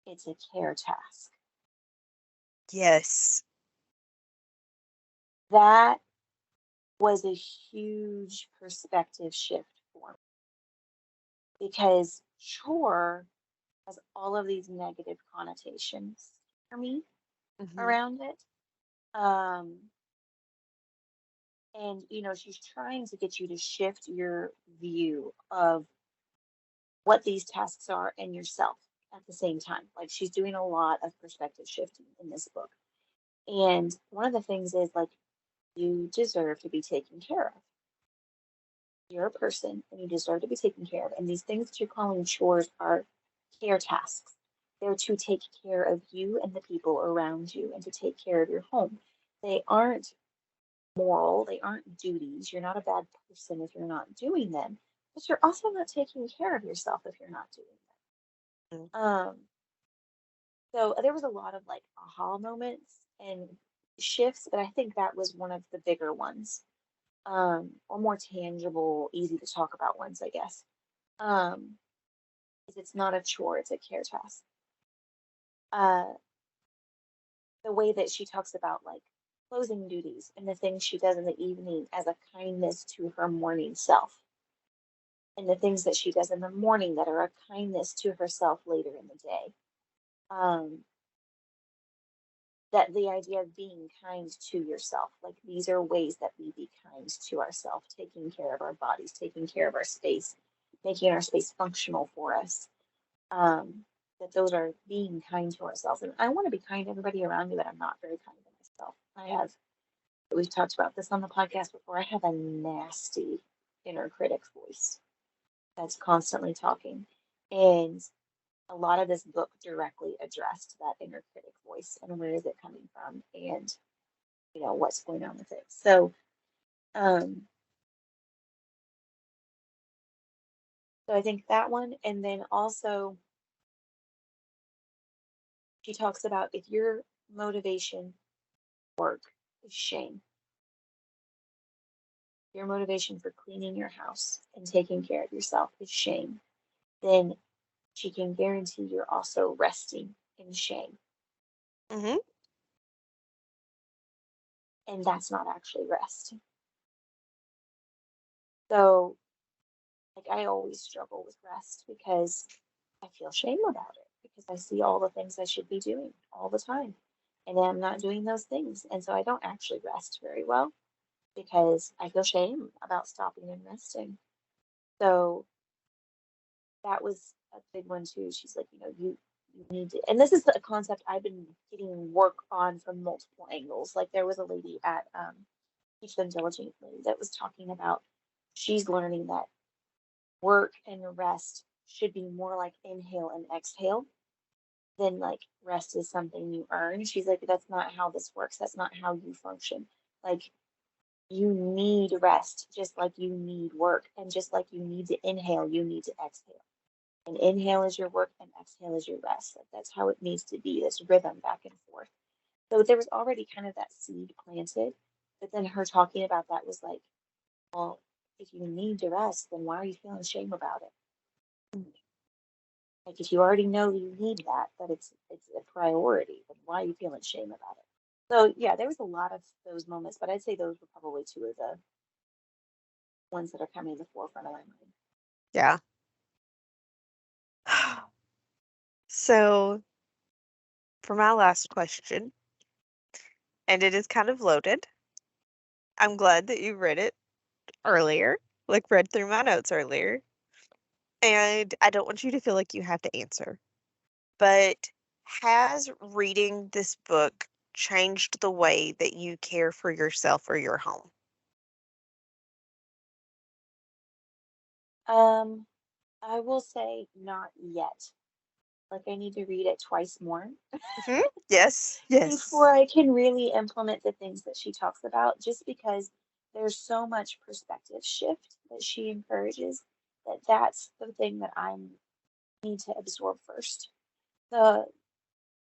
[SPEAKER 1] it's a care task.
[SPEAKER 2] Yes.
[SPEAKER 1] That was a huge perspective shift for me because chore has all of these negative connotations for me
[SPEAKER 2] Hmm.
[SPEAKER 1] around it. Um, And, she's trying to get you to shift your view of what these tasks are and yourself at the same time. Like she's doing a lot of perspective shifting in this book. And one of the things is like, you deserve to be taken care of. You're a person and you deserve to be taken care of. And these things that you're calling chores are care tasks. They're to take care of you and the people around you and to take care of your home. They aren't moral, they aren't duties. You're not a bad person if you're not doing them, but you're also not taking care of yourself if you're not doing
[SPEAKER 2] Mm.
[SPEAKER 1] them. So there was a lot of like aha moments and shifts, but I think that was one of the bigger ones, or more tangible, easy to talk about ones, I guess. Um, is it's not a chore, it's a care task. Uh, the way that she talks about like closing duties and the things she does in the evening as a kindness to her morning self, and the things that she does in the morning that are a kindness to herself later in the day. Um, that the idea of being kind to yourself, like these are ways that we be kind to ourselves, taking care of our bodies, taking care of our space, making our space functional for us. Um, that those are being kind to ourselves. And I want to be kind to everybody around me, but I'm not very kind to myself. We've talked about this on the podcast before. I have a nasty inner critic voice that's constantly talking. And a lot of this book directly addressed that inner critic voice and where is it coming from and what's going on with it. Um so I think that one, and then also she talks about if your motivation work is shame, your motivation for cleaning your house and taking care of yourself is shame, then she can guarantee you're also resting in shame.
[SPEAKER 2] Mhm.
[SPEAKER 1] And that's not actually rest. So like I always struggle with rest because I feel shame about it because I see all the things I should be doing all the time. And I'm not doing those things. And so I don't actually rest very well because I feel shame about stopping and resting. So that was a big one too. She's like, you need to, and this is a concept I've been getting work on from multiple angles. Like there was a lady at Teach Them Diligently that was talking about she's learning that work and rest should be more like inhale and exhale than like rest is something you earn. She's like, that's not how this works. That's not how you function. Like you need rest just like you need work. And just like you need to inhale, you need to exhale. And inhale is your work and exhale is your rest. Like that's how it needs to be, this rhythm back and forth. So there was already kind of that seed planted. But then her talking about that was like, well, if you need to rest, then why are you feeling shame about it? Like if you already know you need that, that it's a priority, then why are you feeling shame about it? So yeah, there was a lot of those moments, but I'd say those were probably two of the ones that are coming to the forefront of my mind.
[SPEAKER 2] Yeah. So, for my last question, and it is kind of loaded. I'm glad that you read it earlier, like read through my notes earlier. And I don't want you to feel like you have to answer. But has reading this book changed the way that you care for yourself or your home?
[SPEAKER 1] Um, I will say not yet. Like I need to read it twice more
[SPEAKER 2] Mhm. Yes. Yes.
[SPEAKER 1] before I can really implement the things that she talks about, just because there's so much perspective shift that she encourages that that's the thing that I need to absorb first. The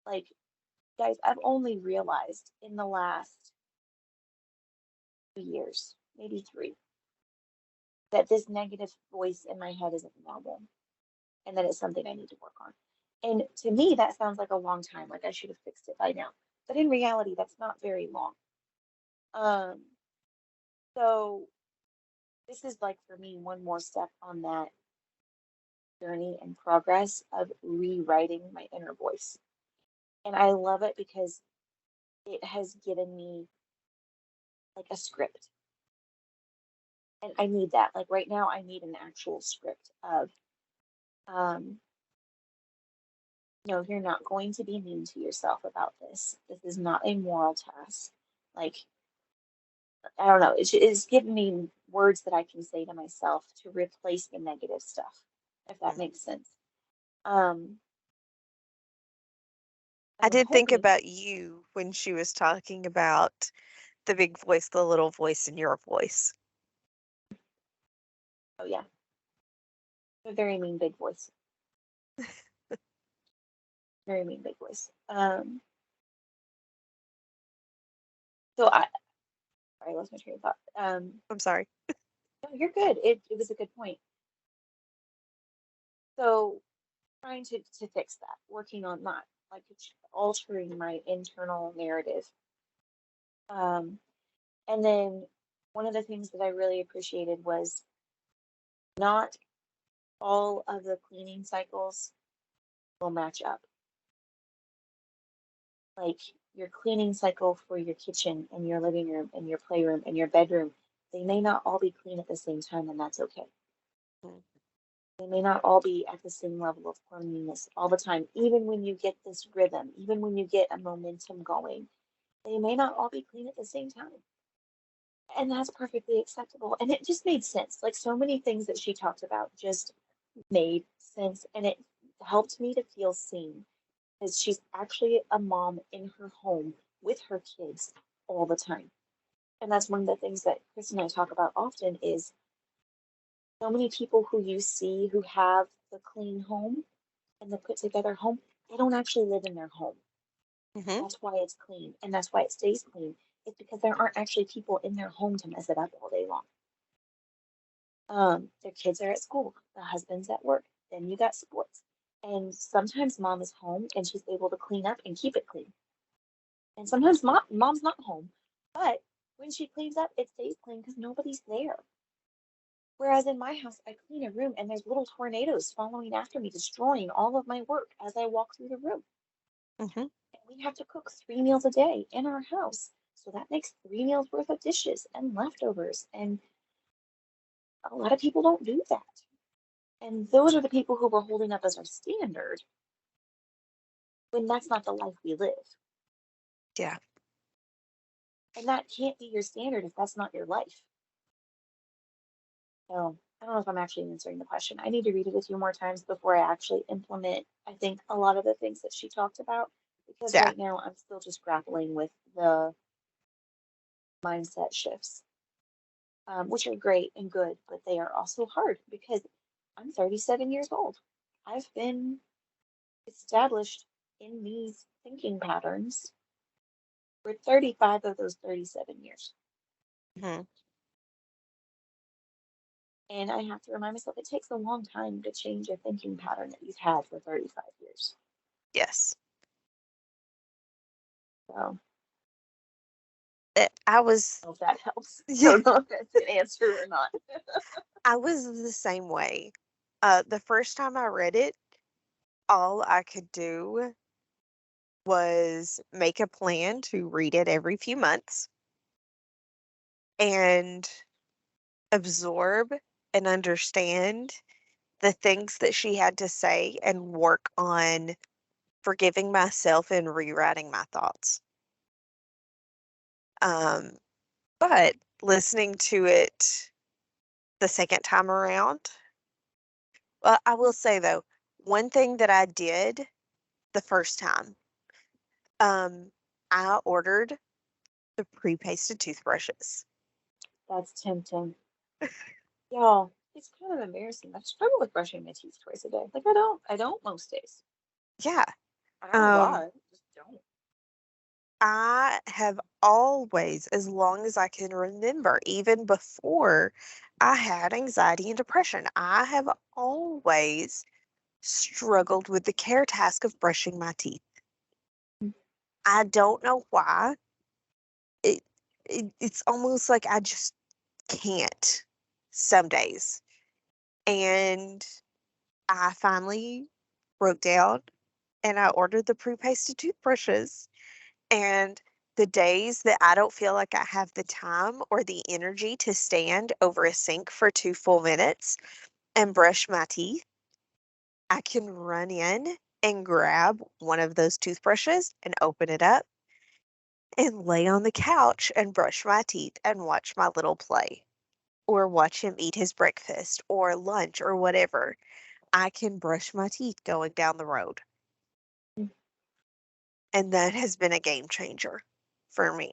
[SPEAKER 1] like guys, I've only realized in the last 2 years, maybe three, that this negative voice in my head isn't normal and that it's something I need to work on. And to me, that sounds like a long time, like I should have fixed it by now. But in reality, that's not very long. Um, so this is like for me one more step on that journey and progress of rewriting my inner voice. And I love it because it has given me like a script. And I need that. Like right now, I need an actual script of, um, no, you're not going to be mean to yourself about this. This is not a moral task. Like, I don't know. It's giving me words that I can say to myself to replace the negative stuff, if that
[SPEAKER 2] Mm.
[SPEAKER 1] makes sense. Um,
[SPEAKER 2] I
[SPEAKER 1] and I'm
[SPEAKER 2] did think
[SPEAKER 1] hoping,
[SPEAKER 2] about you when she was talking about the big voice, the little voice, and your voice.
[SPEAKER 1] oh yeah, a very mean big voice. Very mean big voice. So I lost my train of thought.
[SPEAKER 2] I'm sorry.
[SPEAKER 1] No, you're good. It was a good point. So trying to fix that, working on that, like it's altering my internal narrative. Um, and then one of the things that I really appreciated was not all of the cleaning cycles will match up. Like your cleaning cycle for your kitchen and your living room and your playroom and your bedroom, they may not all be clean at the same time, and that's okay.
[SPEAKER 2] Mm.
[SPEAKER 1] They may not all be at the same level of cleanliness all the time. Even when you get this rhythm, even when you get a momentum going, they may not all be clean at the same time. And that's perfectly acceptable. And it just made sense. Like so many things that she talked about just made sense. And it helped me to feel seen because she's actually a mom in her home with her kids all the time. And that's one of the things that Chris and I talk about often is so many people who you see who have the clean home and the put together home, they don't actually live in their home.
[SPEAKER 2] Hmm.
[SPEAKER 1] That's why it's clean and that's why it stays clean. It's because there aren't actually people in their home to mess it up all day long. Their kids are at school, the husband's at work, then you got sports. And sometimes mom is home and she's able to clean up and keep it clean. And sometimes mom's not home, but when she cleans up, it stays clean because nobody's there. Whereas in my house, I clean a room and there's little tornadoes following after me, destroying all of my work as I walk through the room.
[SPEAKER 2] Hmm.
[SPEAKER 1] And we have to cook 3 meals a day in our house. So that makes 3 meals worth of dishes and leftovers. And a lot of people don't do that. And those are the people who we're holding up as our standard when that's not the life we live.
[SPEAKER 2] Yeah.
[SPEAKER 1] And that can't be your standard if that's not your life. So I don't know if I'm actually answering the question. I need to read it a few more times before I actually implement, I think, a lot of the things that she talked about. Because
[SPEAKER 2] Yeah.
[SPEAKER 1] right now I'm still just grappling with the mindset shifts, which are great and good, but they are also hard because I'm 37 years old. I've been established in these thinking patterns for 35 of those 37 years.
[SPEAKER 2] Hmm.
[SPEAKER 1] And I have to remind myself it takes a long time to change a thinking pattern that you've had for 35 years.
[SPEAKER 2] Yes.
[SPEAKER 1] So
[SPEAKER 2] I was,
[SPEAKER 1] I don't know if that helps. I
[SPEAKER 2] yeah,
[SPEAKER 1] don't know if that's an answer or not.
[SPEAKER 2] I was the same way. The first time I read it, all I could do was make a plan to read it every few months and absorb and understand the things that she had to say and work on forgiving myself and rewriting my thoughts. Um, but listening to it the second time around, well, I will say though, one thing that I did the first time, um, I ordered the pre-pasted toothbrushes.
[SPEAKER 1] That's tempting. Y'all, it's kind of embarrassing. I struggle with brushing my teeth twice a day. Like I don't most days.
[SPEAKER 2] Yeah.
[SPEAKER 1] I don't know
[SPEAKER 2] Um,
[SPEAKER 1] why. I just don't.
[SPEAKER 2] I have always, as long as I can remember, even before I had anxiety and depression, I have always struggled with the care task of brushing my teeth. I don't know why. It, it's almost like I just can't some days. And I finally broke down and I ordered the pre-pasted toothbrushes. And the days that I don't feel like I have the time or the energy to stand over a sink for 2 full minutes and brush my teeth, I can run in and grab one of those toothbrushes and open it up and lay on the couch and brush my teeth and watch my little play or watch him eat his breakfast or lunch or whatever. I can brush my teeth going down the road. And that has been a game changer for me.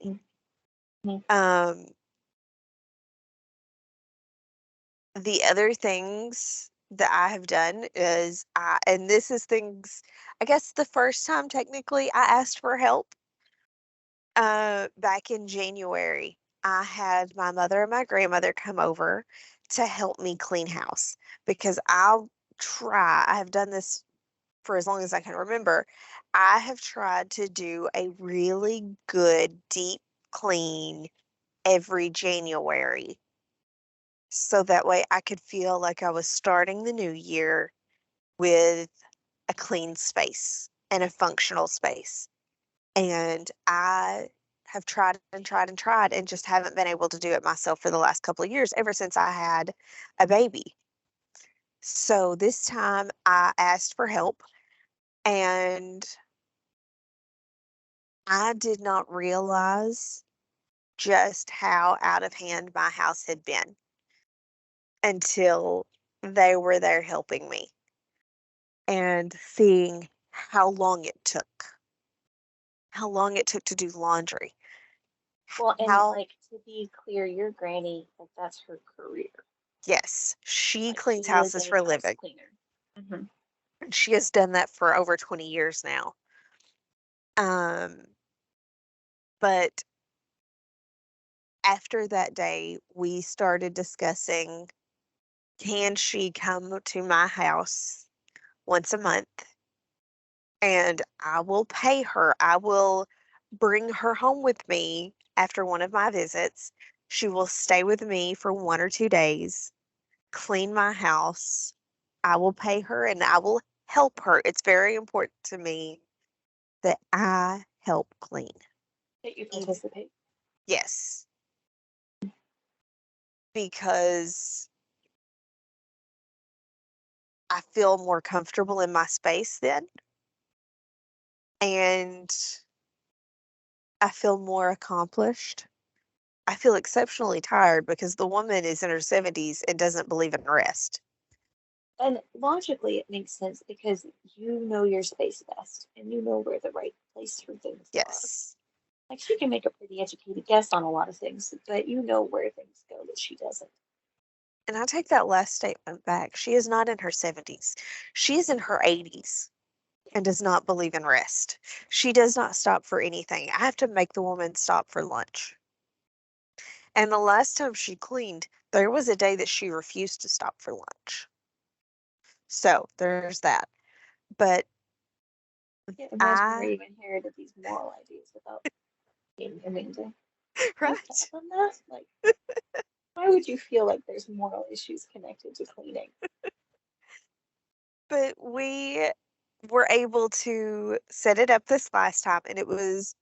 [SPEAKER 1] Mhm.
[SPEAKER 2] Um, the other things that I have done is and this is things, I guess the first time technically I asked for help, back in January, I had my mother and my grandmother come over to help me clean house because I have done this for as long as I can remember. I have tried to do a really good deep clean every January so that way I could feel like I was starting the new year with a clean space and a functional space. And I have tried and tried and tried and just haven't been able to do it myself for the last couple of years, ever since I had a baby. So this time I asked for help, and I did not realize just how out of hand my house had been until they were there helping me and seeing how long it took to do laundry,
[SPEAKER 1] Well, and
[SPEAKER 2] how,
[SPEAKER 1] like to be clear, your granny, like that's her career.
[SPEAKER 2] yes, she
[SPEAKER 1] Like
[SPEAKER 2] cleans
[SPEAKER 1] she is
[SPEAKER 2] houses
[SPEAKER 1] a
[SPEAKER 2] for a
[SPEAKER 1] house
[SPEAKER 2] living.
[SPEAKER 1] cleaner. Hmm.
[SPEAKER 2] And she has done that for over 20 years now. Um, but after that day, we started discussing, can she come to my house once a month and I will pay her. I will bring her home with me after one of my visits. She will stay with me for 1 or 2 days, clean my house. I will pay her and I will help her. It's very important to me that I help clean.
[SPEAKER 1] That you
[SPEAKER 2] Even,
[SPEAKER 1] participate.
[SPEAKER 2] yes, because I feel more comfortable in my space then, and I feel more accomplished. I feel exceptionally tired because the woman is in her 70s and doesn't believe in rest.
[SPEAKER 1] And logically, it makes sense because you know your space best and you know where the right place for things are.
[SPEAKER 2] Yes.
[SPEAKER 1] Like she can make a pretty educated guess on a lot of things, but you know where things go that she doesn't.
[SPEAKER 2] And I take that last statement back. She is not in her 70s. She is in her 80s and does not believe in rest. She does not stop for anything. I have to make the woman stop for lunch. And the last time she cleaned, there was a day that she refused to stop for lunch. So there's that. But
[SPEAKER 1] Can't imagine her
[SPEAKER 2] I,
[SPEAKER 1] even inherited these moral ideas without being Amanda. Can you
[SPEAKER 2] right?
[SPEAKER 1] fathom that? Like, why would you feel like there's moral issues connected to cleaning?
[SPEAKER 2] But we were able to set it up this last time, and it was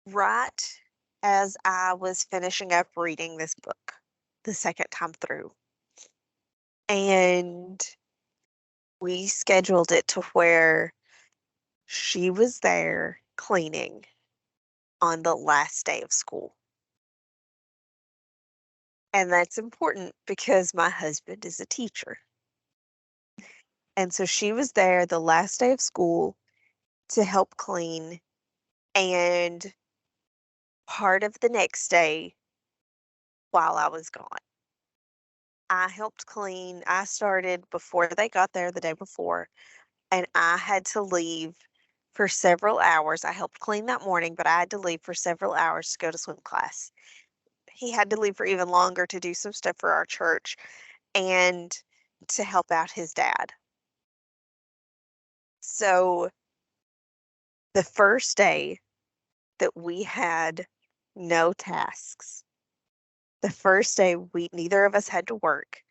[SPEAKER 2] right as I was finishing up reading this book the second time through. And we scheduled it to where she was there cleaning on the last day of school. And that's important because my husband is a teacher. And so she was there the last day of school to help clean. And part of the next day while I was gone, I helped clean. I started before they got there the day before, and I had to leave for several hours. I helped clean that morning, but I had to leave for several hours to go to swim class. He had to leave for even longer to do some stuff for our church and to help out his dad. So the first day that we had no tasks, the first day we neither of us had to work,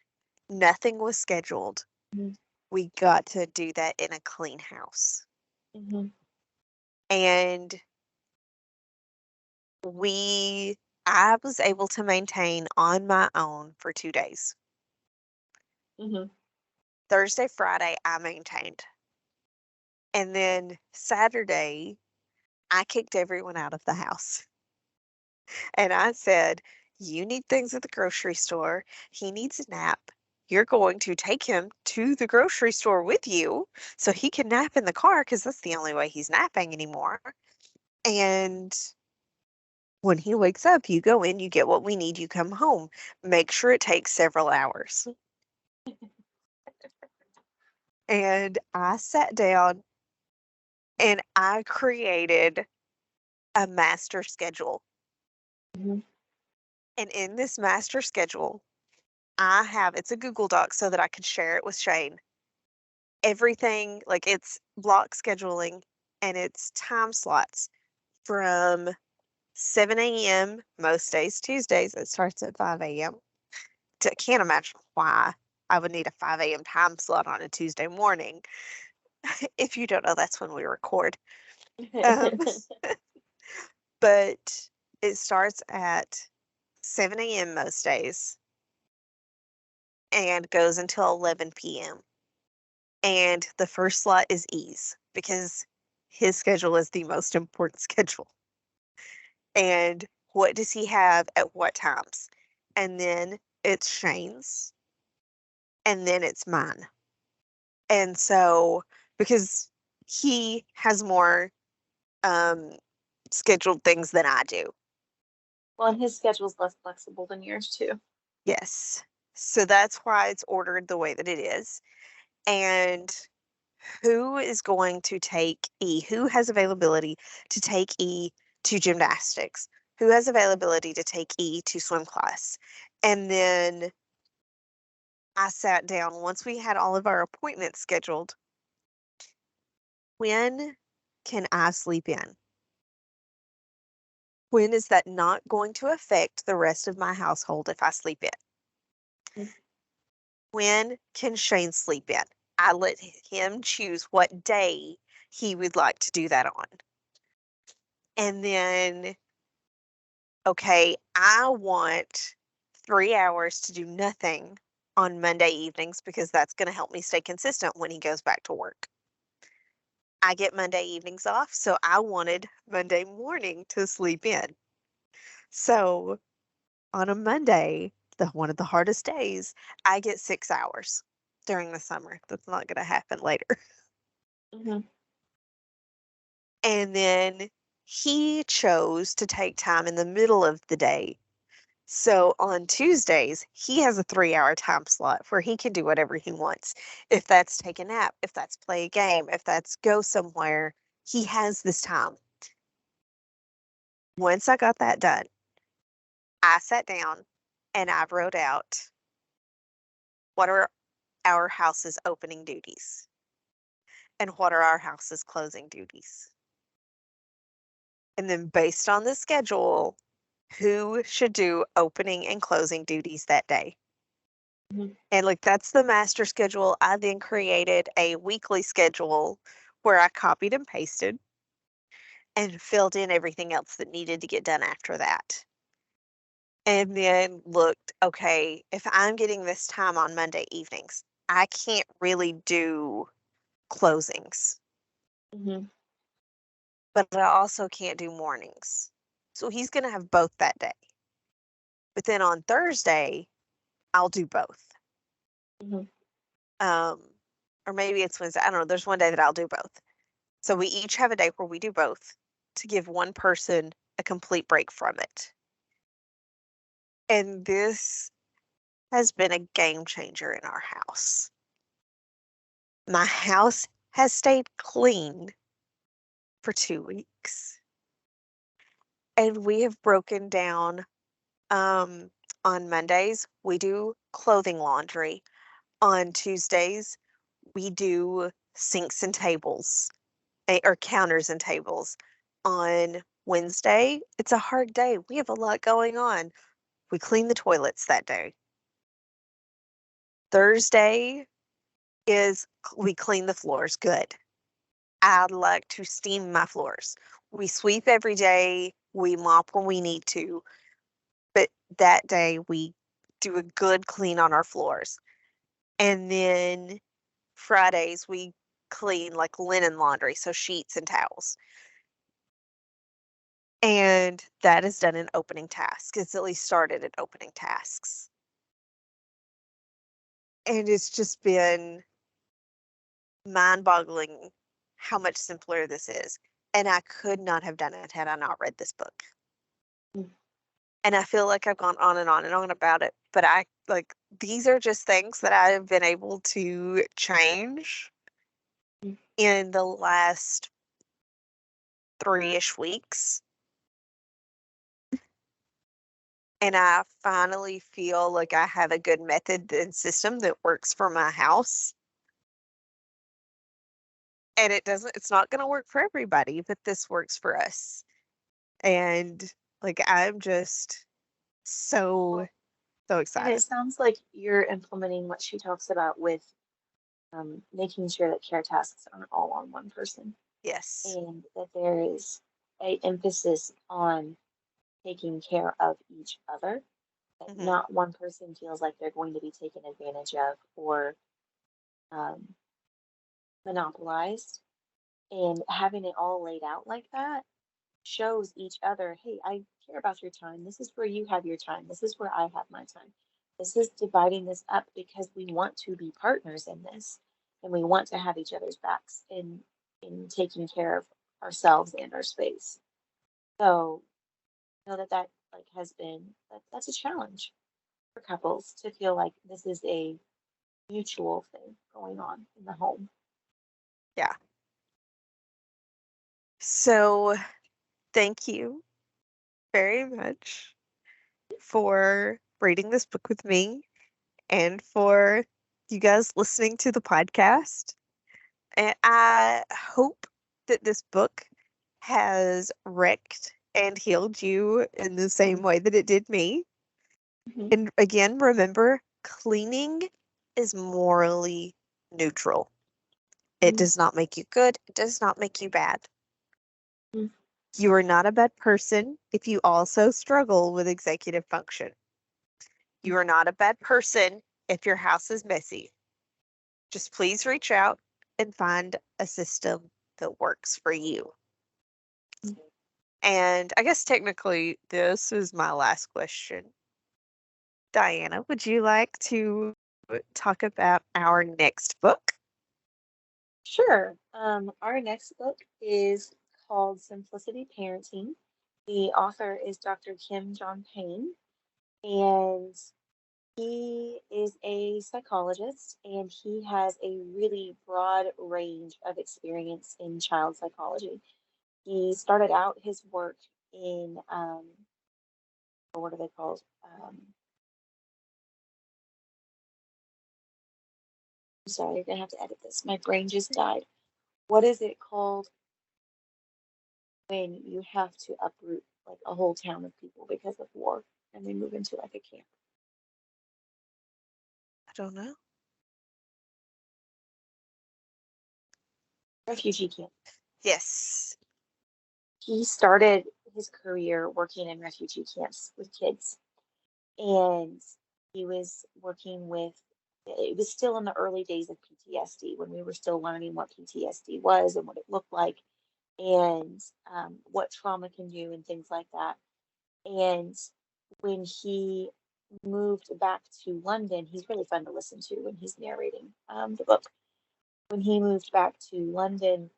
[SPEAKER 2] nothing was scheduled.
[SPEAKER 1] Mm-hmm.
[SPEAKER 2] We got to do that in a clean house.
[SPEAKER 1] Mm-hmm.
[SPEAKER 2] And I was able to maintain on my own for 2 days.
[SPEAKER 1] Mhm.
[SPEAKER 2] Thursday, Friday, I maintained. And then Saturday, I kicked everyone out of the house. And I said, "You need things at the grocery store. He needs a nap. You're going to take him to the grocery store with you so he can nap in the car because that's the only way he's napping anymore. And when he wakes up, you go in, you get what we need, you come home. Make sure it takes several hours." And I sat down and I created a master schedule.
[SPEAKER 1] Mhm.
[SPEAKER 2] And in this master schedule, it's a Google Doc so that I could share it with Shane. Everything, like it's block scheduling and it's time slots from 7 a.m. most days, Tuesdays, it starts at 5 a.m. I can't imagine why I would need a 5 a.m. time slot on a Tuesday morning. If you don't know, that's when we record. Um, but it starts at 7 a.m. most days and goes until 11 p.m. And the first slot is ease because his schedule is the most important schedule. And what does he have at what times? And then it's Shane's, and then it's mine. And so, because he has more um, scheduled things than I do.
[SPEAKER 1] Well, and his schedule's less flexible than yours too.
[SPEAKER 2] Yes. So that's why it's ordered the way that it is. And who is going to take E? Who has availability to take E to gymnastics? Who has availability to take E to swim class? And then I sat down once we had all of our appointments scheduled. When can I sleep in? When is that not going to affect the rest of my household if I sleep in?
[SPEAKER 1] Mhm.
[SPEAKER 2] When can Shane sleep in? I let him choose what day he would like to do that on. And then, okay, I want 3 hours to do nothing on Monday evenings because that's going to help me stay consistent when he goes back to work. I get Monday evenings off, so I wanted Monday morning to sleep in. So on a Monday, one of the hardest days, I get 6 hours during the summer. That's not going to happen later.
[SPEAKER 1] Mhm.
[SPEAKER 2] And then he chose to take time in the middle of the day. So on Tuesdays, he has a 3 hour time slot where he can do whatever he wants. If that's take a nap, if that's play a game, if that's go somewhere, he has this time. Once I got that done, I sat down and I wrote out what are our house's opening duties and what are our house's closing duties. And then based on the schedule, who should do opening and closing duties that day.
[SPEAKER 1] Mhm.
[SPEAKER 2] And like that's the master schedule. I then created a weekly schedule where I copied and pasted and filled in everything else that needed to get done after that. And then looked, okay, if I'm getting this time on Monday evenings, I can't really do closings,
[SPEAKER 1] Mhm.
[SPEAKER 2] but I also can't do mornings. So he's going to have both that day. But then on Thursday, I'll do both.
[SPEAKER 1] Mhm.
[SPEAKER 2] Um, or maybe it's Wednesday. I don't know. There's one day that I'll do both. So we each have a day where we do both to give one person a complete break from it. And this has been a game changer in our house. My house has stayed clean for 2 weeks. And we have broken down on Mondays, we do clothing laundry. On Tuesdays, we do sinks and tables or counters and tables. On Wednesday, it's a hard day. We have a lot going on. We clean the toilets that day. Thursday is we clean the floors good. I'd like to steam my floors. we sweep every day, we mop when we need to, but that day we do a good clean on our floors. And then Fridays we clean like linen laundry, so sheets and towels. And that is done in opening tasks. It's at least started at opening tasks. And it's just been mind-boggling how much simpler this is. And I could not have done it had I not read this book.
[SPEAKER 1] Mm.
[SPEAKER 2] And I feel like I've gone on and on and on about it, but I like these are just things that I've been able to change
[SPEAKER 1] Mm.
[SPEAKER 2] in the last 3-ish weeks. And I finally feel like I have a good method and system that works for my house. And it's not going to work for everybody, but this works for us. And like, I'm just so,
[SPEAKER 1] Well,
[SPEAKER 2] so
[SPEAKER 1] and it
[SPEAKER 2] excited.
[SPEAKER 1] sounds like you're implementing what she talks about with making sure that care tasks aren't all on one person
[SPEAKER 2] Yes.
[SPEAKER 1] and that there is a emphasis on taking care of each other, that
[SPEAKER 2] Hmm.
[SPEAKER 1] not one person feels like they're going to be taken advantage of or um, monopolized. And having it all laid out like that shows each other, hey, I care about your time. This is where you have your time. This is where I have my time. This is dividing this up because we want to be partners in this and we want to have each other's backs in taking care of ourselves and our space. So know that that like has been that's a challenge for couples to feel like this is a mutual thing going on in the home.
[SPEAKER 2] Yeah. So thank you very much for reading this book with me and for you guys listening to the podcast. And I hope that this book has wrecked and healed you in the same way that it did me.
[SPEAKER 1] Mhm.
[SPEAKER 2] And again, remember, cleaning is morally neutral. It
[SPEAKER 1] Mhm.
[SPEAKER 2] does not make you good, it does not make you bad.
[SPEAKER 1] Mhm.
[SPEAKER 2] You are not a bad person if you also struggle with executive function. You are not a bad person if your house is messy. Just please reach out and find a system that works for you. And I guess technically, this is my last question. Diana, would you like to talk about our next book?
[SPEAKER 1] Sure. Our next book is called Simplicity Parenting. The author is Dr. Kim John Payne, and he is a psychologist and he has a really broad range of experience in child psychology. He started out his work in, what are they called? I'm sorry, you're gonna have to edit this. My brain just died. What is it called when you have to uproot like a whole town of people because of war and they move into like a camp?
[SPEAKER 2] I don't know.
[SPEAKER 1] Refugee camp.
[SPEAKER 2] Yes.
[SPEAKER 1] He started his career working in refugee camps with kids, and he was working with, it was still in the early days of PTSD when we were still learning what PTSD was and what it looked like and what trauma can do and things like that. And when he moved back to London, he's really fun to listen to when he's narrating the book. When he moved back to London,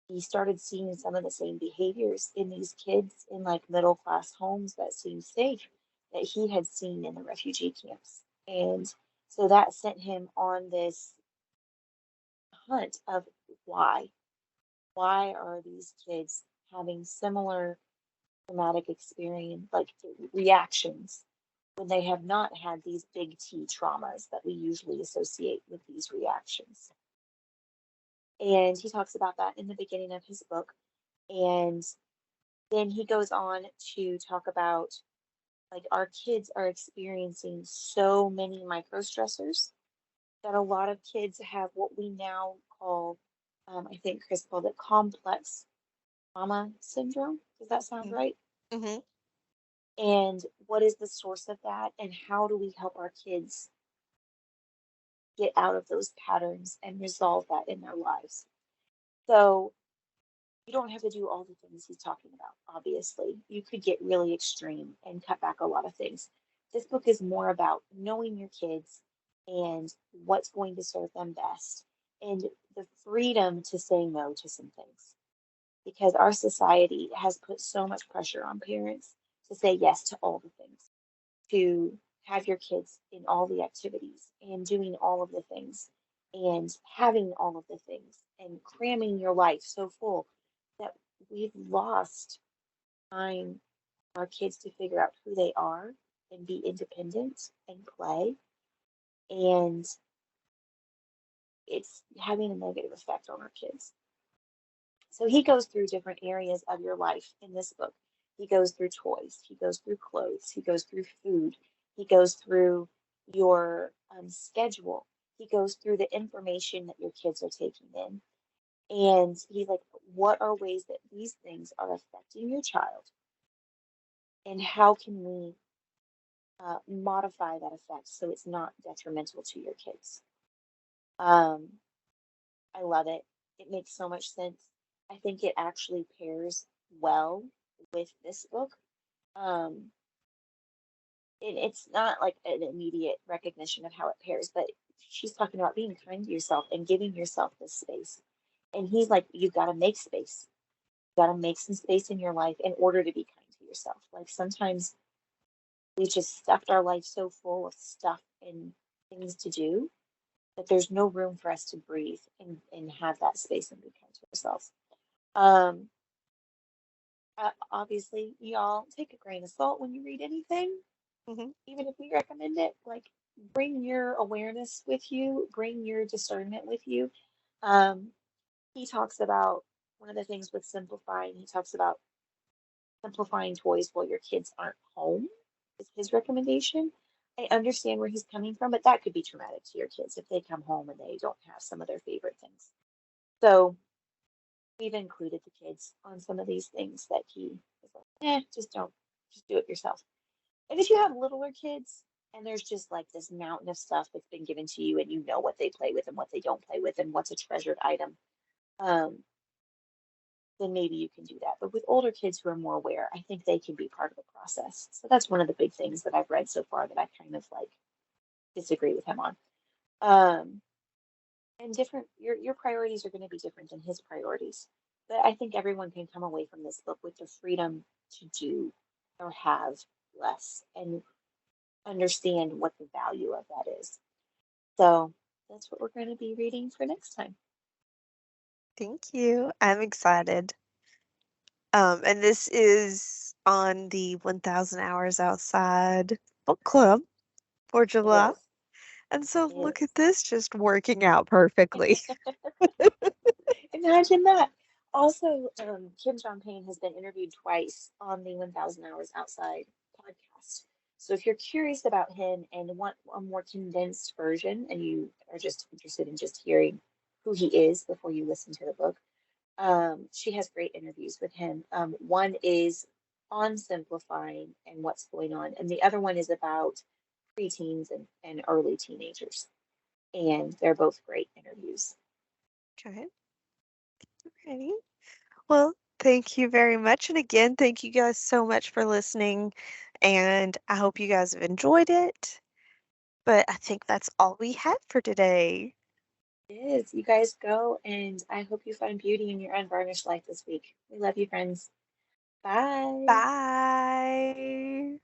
[SPEAKER 1] he started seeing some of the same behaviors in these kids in like middle class homes that seemed safe that he had seen in the refugee camps. And so that sent him on this hunt of why. Why are these kids having similar traumatic experience, like reactions, when they have not had these big T traumas that we usually associate with these reactions? And he talks about that in the beginning of his book. And then he goes on to talk about like our kids are experiencing so many micro stressors that a lot of kids have what we now call, I think Chris called it complex trauma syndrome. Does that sound right?
[SPEAKER 2] Mm-hmm.
[SPEAKER 1] And what is the source of that? And how do we help our kids get out of those patterns and resolve that in their lives? So you don't have to do all the things he's talking about, obviously. You could get really extreme and cut back a lot of things. This book is more about knowing your kids and what's going to serve them best and the freedom to say no to some things. Because our society has put so much pressure on parents to say yes to all the things, to have your kids in all the activities and doing all of the things and having all of the things and cramming your life so full that we've lost time for our kids to figure out who they are and be independent and play. And it's having a negative effect on our kids. So he goes through different areas of your life in this book. He goes through toys, he goes through clothes, he goes through food, he goes through your schedule, he goes through the information that your kids are taking in. And he's like, what are ways that these things are affecting your child? And how can we modify that effect so it's not detrimental to your kids? Um, I love it. It makes so much sense. I think it actually pairs well with this book. Um, it's not like an immediate recognition of how it pairs, but she's talking about being kind to yourself and giving yourself this space. And he's like, you've got to make space. You got to make some space in your life in order to be kind to yourself. Like sometimes we just stuffed our life so full of stuff and things to do that there's no room for us to breathe and have that space and be kind to ourselves. Um, Obviously, y'all take a grain of salt when you read anything,
[SPEAKER 2] Mm-hmm.
[SPEAKER 1] even if we recommend it. Like, bring your awareness with you, bring your discernment with you. Um, he talks about one of the things with simplifying, he talks about simplifying toys while your kids aren't home, is his recommendation. I understand where he's coming from, but that could be traumatic to your kids if they come home and they don't have some of their favorite things. So, we've included the kids on some of these things that he is like, just don't, just do it yourself. And if you have littler kids and there's just like this mountain of stuff that's been given to you and you know what they play with and what they don't play with and what's a treasured item, um, then maybe you can do that. But with older kids who are more aware, I think they can be part of the process. So that's one of the big things that I've read so far that I kind of like disagree with him on. Um, and different your priorities are going to be different than his priorities. But I think everyone can come away from this book with the freedom to do or have less and understand what the value of that is. So that's what we're going to be reading for next time.
[SPEAKER 2] Thank you. I'm excited. And this is on the 1000 Hours Outside book club for
[SPEAKER 1] It
[SPEAKER 2] July.
[SPEAKER 1] is.
[SPEAKER 2] And so
[SPEAKER 1] It
[SPEAKER 2] look
[SPEAKER 1] is.
[SPEAKER 2] at this just working out perfectly.
[SPEAKER 1] Imagine that. Also, Kim John Payne has been interviewed twice on the 1000 Hours Outside podcast. So if you're curious about him and want a more condensed version, and you are just interested in just hearing who he is before you listen to the book, she has great interviews with him. One is on simplifying and what's going on, and the other one is about preteens and early teenagers. And they're both great interviews.
[SPEAKER 2] Okay. Alrighty. Well, thank you very much. And again, thank you guys so much for listening. And I hope you guys have enjoyed it. But I think that's all we had for today.
[SPEAKER 1] It is. You guys go, and I hope you find beauty in your unvarnished life this week. We love you, friends. Bye.
[SPEAKER 2] Bye.